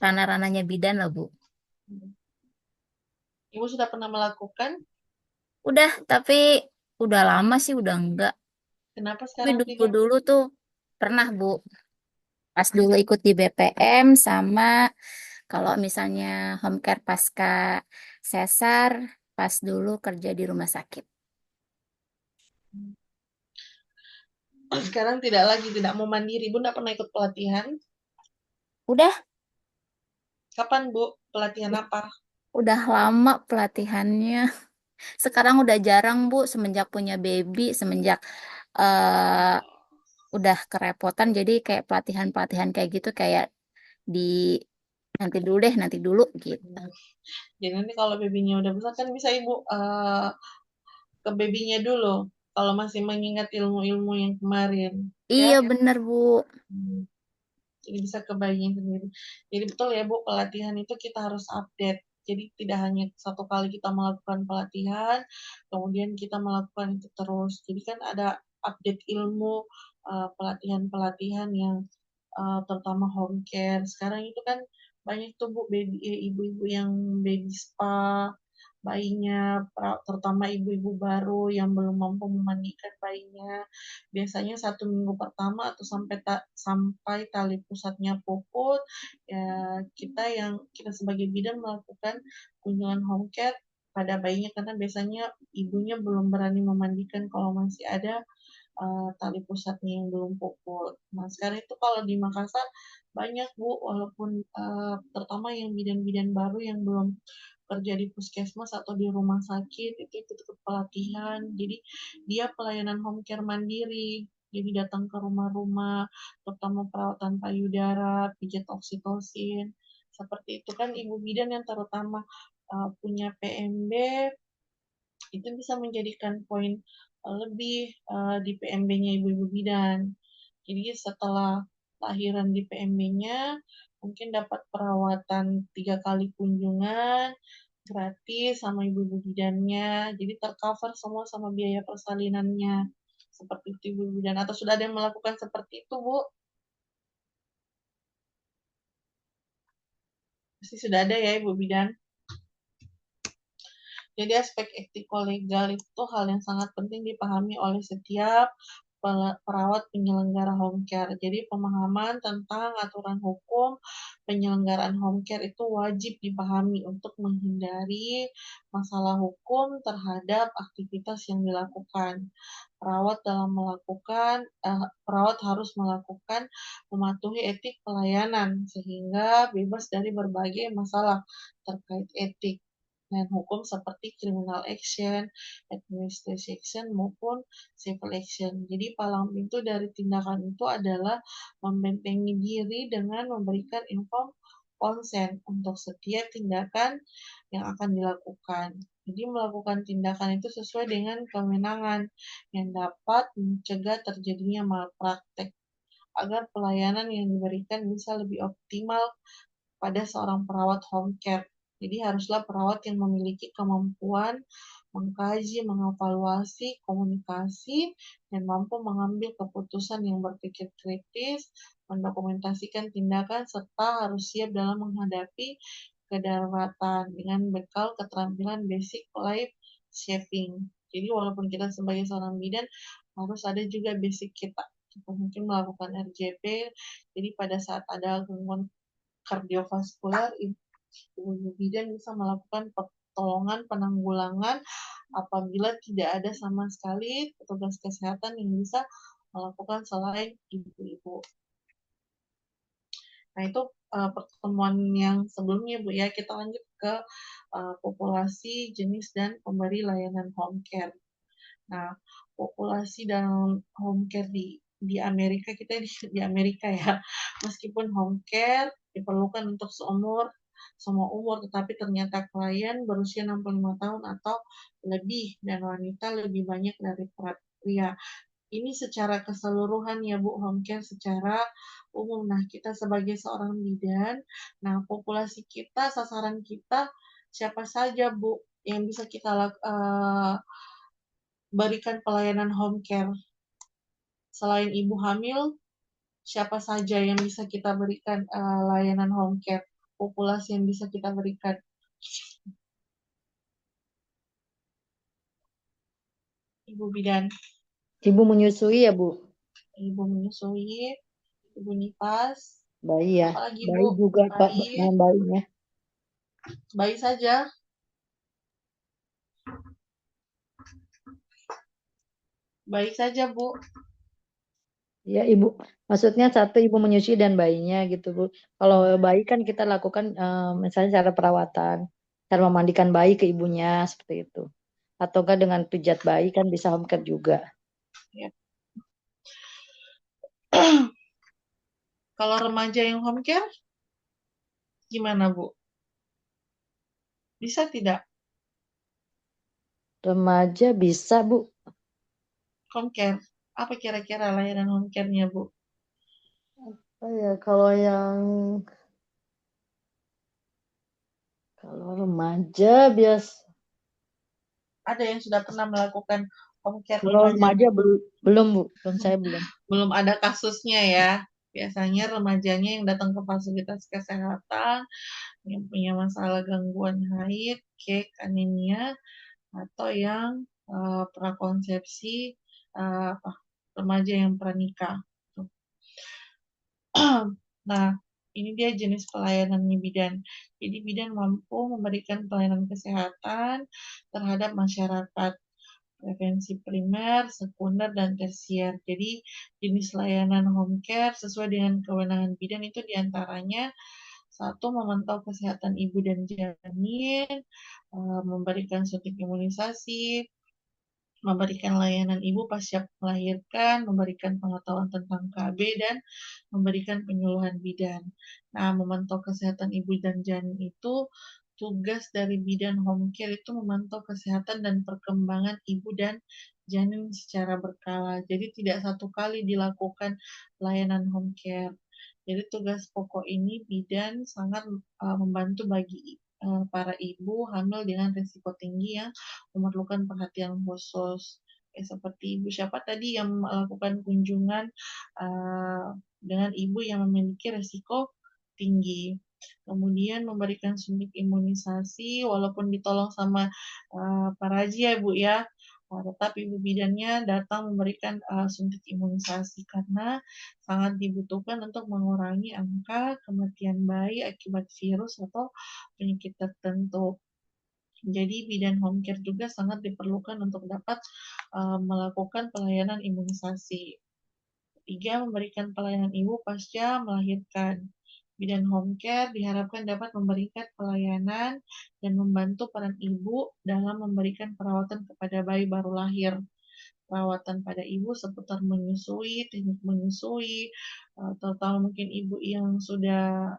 Ranah-ranahnya bidan loh, Bu. Ibu sudah pernah melakukan? Udah, tapi udah lama sih, udah enggak. Kenapa Tapi sekarang tidak? dulu-dulu tuh pernah, Bu. Pas dulu ikut di BPM sama kalau misalnya home care pasca sesar, pas dulu kerja di rumah sakit. Sekarang tidak mau mandiri. Bu nggak pernah ikut pelatihan? Udah, Kapan Bu? Pelatihan apa? udah lama pelatihannya. Sekarang udah jarang, Bu, semenjak punya baby, semenjak eh udah kerepotan, jadi kayak pelatihan-pelatihan kayak gitu kayak di nanti dulu gitu. Jadi nanti kalau babynya udah besar kan bisa Ibu ke babynya dulu. Kalau masih mengingat ilmu-ilmu yang kemarin, ya. Iya bener, Bu. Jadi bisa ke bayinya sendiri. Jadi betul ya Bu, pelatihan itu kita harus update. Jadi tidak hanya satu kali kita melakukan pelatihan, kemudian kita melakukan itu terus. Jadi kan ada update ilmu pelatihan-pelatihan yang terutama home care. Sekarang itu kan banyak tuh Bu, ibu-ibu yang baby spa, bayinya, terutama ibu-ibu baru yang belum mampu memandikan bayinya. Biasanya 1 minggu pertama atau sampai tali pusatnya puput, ya kita sebagai bidan melakukan kunjungan home care pada bayinya karena biasanya ibunya belum berani memandikan kalau masih ada tali pusatnya yang belum puput. Nah sekarang itu kalau di Makassar banyak Bu, walaupun terutama yang bidan-bidan baru yang belum kerja di puskesmas atau di rumah sakit itu ikut pelatihan. Jadi dia pelayanan home care mandiri. Jadi datang ke rumah-rumah, terutama perawatan payudara, pijat oksitosin. Seperti itu kan ibu bidan yang terutama punya PMB itu bisa menjadikan poin lebih di PMB-nya ibu-ibu bidan. Jadi setelah lahiran di PMB-nya mungkin dapat perawatan 3 kali kunjungan gratis sama ibu-ibu bidannya. Jadi tercover semua sama biaya persalinannya. Seperti itu ibu bidan. Atau sudah ada yang melakukan seperti itu, Bu? Pasti sudah ada ya ibu bidan. Jadi aspek etiko-legal itu hal yang sangat penting dipahami oleh setiap perawat penyelenggara home care. Jadi pemahaman tentang aturan hukum penyelenggaraan home care itu wajib dipahami untuk menghindari masalah hukum terhadap aktivitas yang dilakukan. Perawat harus melakukan mematuhi etik pelayanan sehingga bebas dari berbagai masalah terkait etik. dan hukum seperti criminal action, administrative action, maupun civil action. Jadi palang pintu dari tindakan itu adalah membentengi diri dengan memberikan konsen untuk setiap tindakan yang akan dilakukan. Jadi melakukan tindakan itu sesuai dengan kewenangan yang dapat mencegah terjadinya malpraktek agar pelayanan yang diberikan bisa lebih optimal pada seorang perawat home care. Jadi haruslah perawat yang memiliki kemampuan mengkaji, mengevaluasi, komunikasi, dan mampu mengambil keputusan yang berpikir kritis, mendokumentasikan tindakan, serta harus siap dalam menghadapi kedaruratan dengan bekal keterampilan basic life saving. Jadi walaupun kita sebagai seorang bidan harus ada juga basic kita. Kita mungkin melakukan RJP, jadi pada saat ada gangguan kardiovaskular, ibu bidan bisa melakukan pertolongan penanggulangan apabila tidak ada sama sekali petugas kesehatan yang bisa melakukan selain ibu-ibu. Nah, itu pertemuan yang sebelumnya, Bu, ya. Kita lanjut ke populasi, jenis, dan pemberi layanan home care. Nah, populasi dalam home care di Amerika, kita di Amerika ya, meskipun home care diperlukan untuk semua umur, tetapi ternyata klien berusia 65 tahun atau lebih dan wanita lebih banyak dari pria. Ini secara keseluruhan ya Bu, home care secara umum. Nah, kita sebagai seorang bidan, nah populasi kita, sasaran kita siapa saja Bu yang bisa kita berikan pelayanan home care. Selain ibu hamil, siapa saja yang bisa kita berikan layanan home care, populasi yang bisa kita berikan. Ibu bidan. Ibu menyusui ya, Bu? Ibu menyusui, ibu nifas. Bayi ya. Apalagi Bayi Bu? juga, Pak, Bayi. bayinya. Bayi saja. Bayi saja, Bu. Ya, Ibu. Maksudnya satu ibu menyusui dan bayinya gitu, Bu. Kalau bayi kan kita lakukan misalnya cara perawatan, cara memandikan bayi ke ibunya seperti itu. Atau enggak dengan pijat bayi kan bisa home care juga. Ya. Kalau remaja yang home care, gimana Bu? Bisa tidak? Remaja bisa, Bu. Home care. Apa kira-kira layanan home care-nya, Bu? Oh ya, kalau remaja biasa. Ada yang sudah pernah melakukan home care Kalau remaja Bu? belum, Bu. Saya belum. Belum ada kasusnya ya. Biasanya remajanya yang datang ke fasilitas kesehatan yang punya masalah gangguan haid, kek, anemia, atau yang prakonsepsi, remaja yang pranikah. Nah, ini dia jenis pelayanannya bidan. Jadi bidan mampu memberikan pelayanan kesehatan terhadap masyarakat, prevensi primer, sekunder, dan tersier. Jadi jenis layanan home care sesuai dengan kewenangan bidan itu diantaranya satu, memantau kesehatan ibu dan janin, memberikan suntik imunisasi, memberikan layanan ibu pasca melahirkan, memberikan pengetahuan tentang KB, dan memberikan penyuluhan bidan. Nah, memantau kesehatan ibu dan janin itu tugas dari bidan home care itu memantau kesehatan dan perkembangan ibu dan janin secara berkala. Jadi tidak satu kali dilakukan layanan home care. Jadi tugas pokok ini bidan sangat membantu bagi para ibu hamil dengan risiko tinggi yang memerlukan perhatian khusus. Seperti ibu siapa tadi yang melakukan kunjungan dengan ibu yang memiliki risiko tinggi. Kemudian memberikan suntik imunisasi walaupun ditolong sama Pak Raji ya Bu ya. Tetap ibu bidannya datang memberikan suntik imunisasi karena sangat dibutuhkan untuk mengurangi angka kematian bayi akibat virus atau penyakit tertentu. Jadi bidan home care juga sangat diperlukan untuk dapat melakukan pelayanan imunisasi. Ketiga, memberikan pelayanan ibu pasca melahirkan. Bidan home care diharapkan dapat memberikan pelayanan dan membantu peran ibu dalam memberikan perawatan kepada bayi baru lahir. Perawatan pada ibu seputar menyusui, teknik menyusui, terutama mungkin ibu yang sudah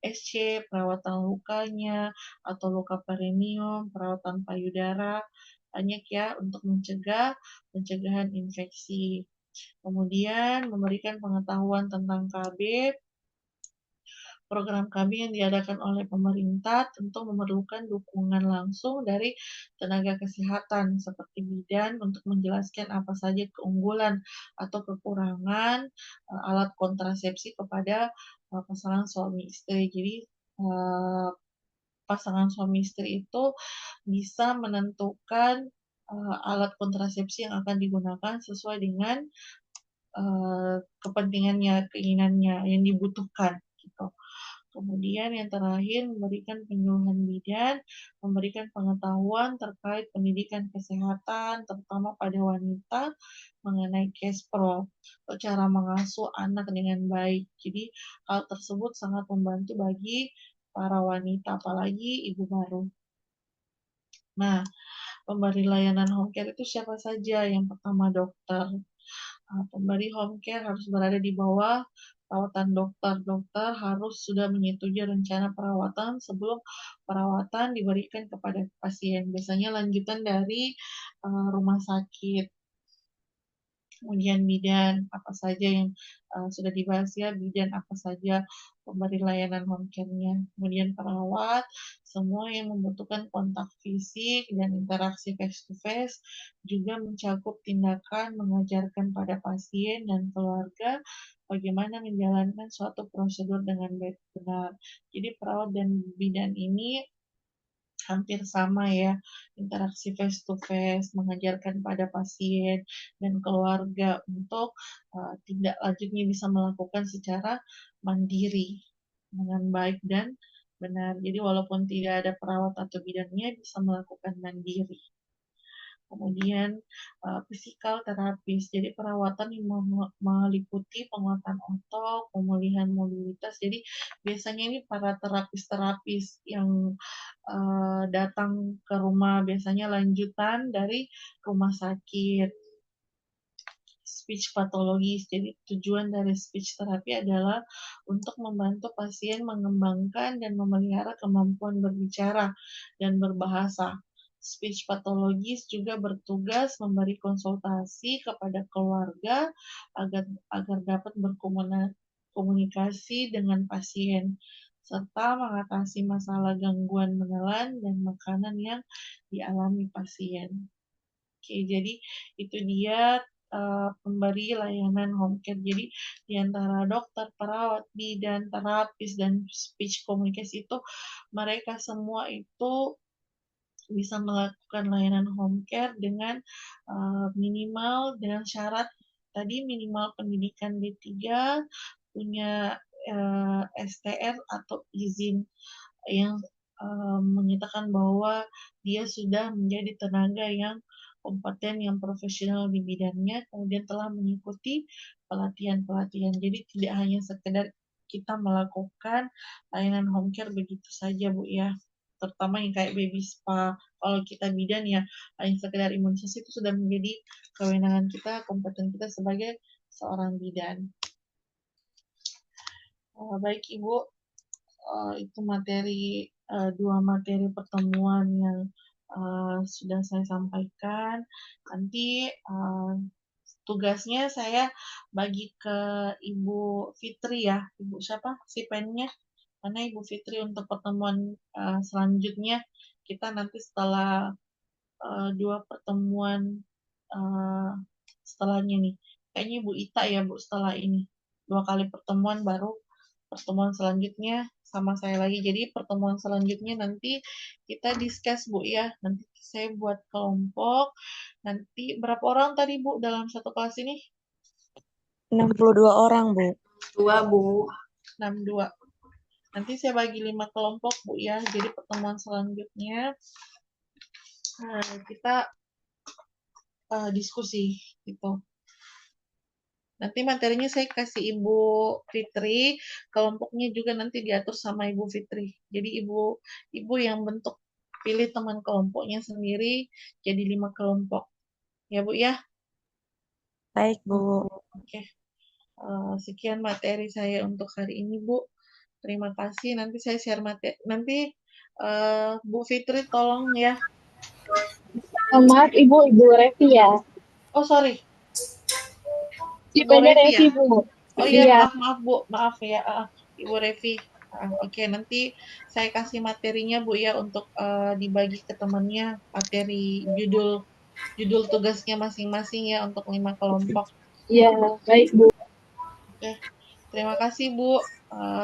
SC, perawatan lukanya, atau luka perineum, perawatan payudara, banyak ya untuk pencegahan infeksi. Kemudian memberikan pengetahuan tentang KB, program KB yang diadakan oleh pemerintah tentu memerlukan dukungan langsung dari tenaga kesehatan seperti bidan untuk menjelaskan apa saja keunggulan atau kekurangan alat kontrasepsi kepada pasangan suami istri. Jadi pasangan suami istri itu bisa menentukan alat kontrasepsi yang akan digunakan sesuai dengan kepentingannya, keinginannya, yang dibutuhkan gitu. Kemudian yang terakhir memberikan penyuluhan bidan, memberikan pengetahuan terkait pendidikan kesehatan, terutama pada wanita mengenai KESPRO, cara mengasuh anak dengan baik. Jadi hal tersebut sangat membantu bagi para wanita, apalagi ibu baru. Nah, pemberi layanan home care itu siapa saja? Yang pertama dokter. Pemberi home care harus berada di bawah perawatan dokter. Dokter harus sudah menyetujui rencana perawatan sebelum perawatan diberikan kepada pasien. Biasanya lanjutan dari rumah sakit. Kemudian bidan, apa saja yang sudah dibahas ya, bidan apa saja pemberi layanan home care-nya. Kemudian perawat, semua yang membutuhkan kontak fisik dan interaksi face-to-face, juga mencakup tindakan mengajarkan pada pasien dan keluarga bagaimana menjalankan suatu prosedur dengan baik benar. Jadi perawat dan bidan ini hampir sama ya, interaksi face to face, mengajarkan pada pasien dan keluarga untuk tindak lanjutnya bisa melakukan secara mandiri dengan baik dan benar. Jadi walaupun tidak ada perawat atau bidannya bisa melakukan mandiri. Kemudian physical terapis, jadi perawatan yang meliputi penguatan otot, pemulihan mobilitas. Jadi biasanya ini para terapis-terapis yang datang ke rumah, biasanya lanjutan dari rumah sakit. Speech pathologist, jadi tujuan dari speech therapy adalah untuk membantu pasien mengembangkan dan memelihara kemampuan berbicara dan berbahasa. Speech pathologist juga bertugas memberi konsultasi kepada keluarga agar dapat berkomunikasi dengan pasien serta mengatasi masalah gangguan menelan dan makanan yang dialami pasien. Oke, jadi itu dia pemberi layanan home care. Jadi di antara dokter, perawat, bidan, terapis, dan speech communication itu mereka semua itu bisa melakukan layanan home care dengan minimal dengan syarat tadi minimal pendidikan D3, punya STR atau izin yang menyatakan bahwa dia sudah menjadi tenaga yang kompeten, yang profesional di bidangnya, kemudian telah mengikuti pelatihan-pelatihan. Jadi tidak hanya sekedar kita melakukan layanan home care begitu saja, Bu ya. Terutama yang kayak baby spa. Kalau kita bidan ya hanya sekedar imunisasi itu sudah menjadi kewenangan kita, kompeten kita sebagai seorang bidan. Baik Ibu, itu materi dua materi pertemuan yang sudah saya sampaikan. Nanti tugasnya saya bagi ke Ibu Fitri ya. Ibu siapa si pennya? Karena Ibu Fitri untuk pertemuan selanjutnya kita nanti setelah dua pertemuan setelahnya nih. Kayaknya Ibu Ita ya Bu setelah ini. 2 kali pertemuan baru pertemuan selanjutnya sama saya lagi. Jadi pertemuan selanjutnya nanti kita discuss Bu ya. Nanti saya buat kelompok. Nanti berapa orang tadi Bu dalam satu kelas ini? 62 orang, Bu. 2, Bu. 62. Nanti saya bagi 5 kelompok, Bu ya. Jadi pertemuan selanjutnya kita diskusi gitu. Nanti materinya saya kasih Ibu Fitri, kelompoknya juga nanti diatur sama Ibu Fitri. Jadi Ibu yang bentuk, pilih teman kelompoknya sendiri, jadi 5 kelompok. Ya Bu ya? Baik, Bu. Oke. Sekian materi saya untuk hari ini Bu. Terima kasih. Nanti saya share materi. Nanti Bu Fitri tolong ya. Maaf Ibu Revi ya. Oh sorry, Ibu Tipenya Revi ya. Revi Bu. Oh iya, Iya. maaf Bu, maaf ya, Ibu Revi. Oke, nanti saya kasih materinya Bu ya untuk dibagi ke temannya, materi judul tugasnya masing-masing ya untuk 5 kelompok. Iya, baik Bu. Oke, terima kasih Bu.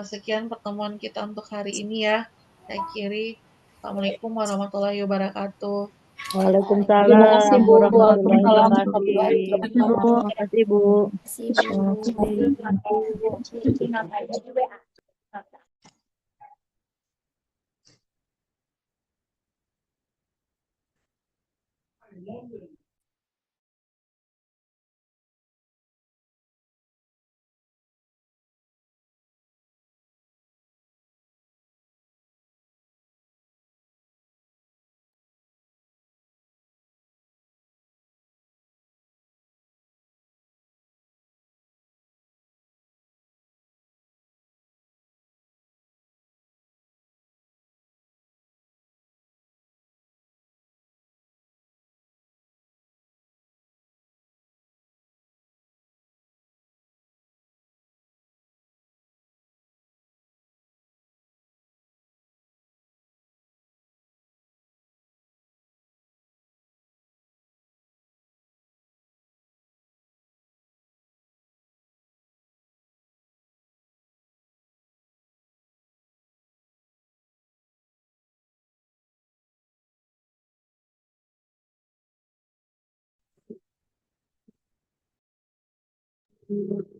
Sekian pertemuan kita untuk hari ini ya. Saya akhiri. Assalamualaikum warahmatullahi wabarakatuh. Terima Waalaikumsalam kasih Bu. warahmatullahi Waalaikumsalam wabarakatuh. warahmatullahi Terima wabarakatuh. kasih, Bu. Terima kasih, Bu.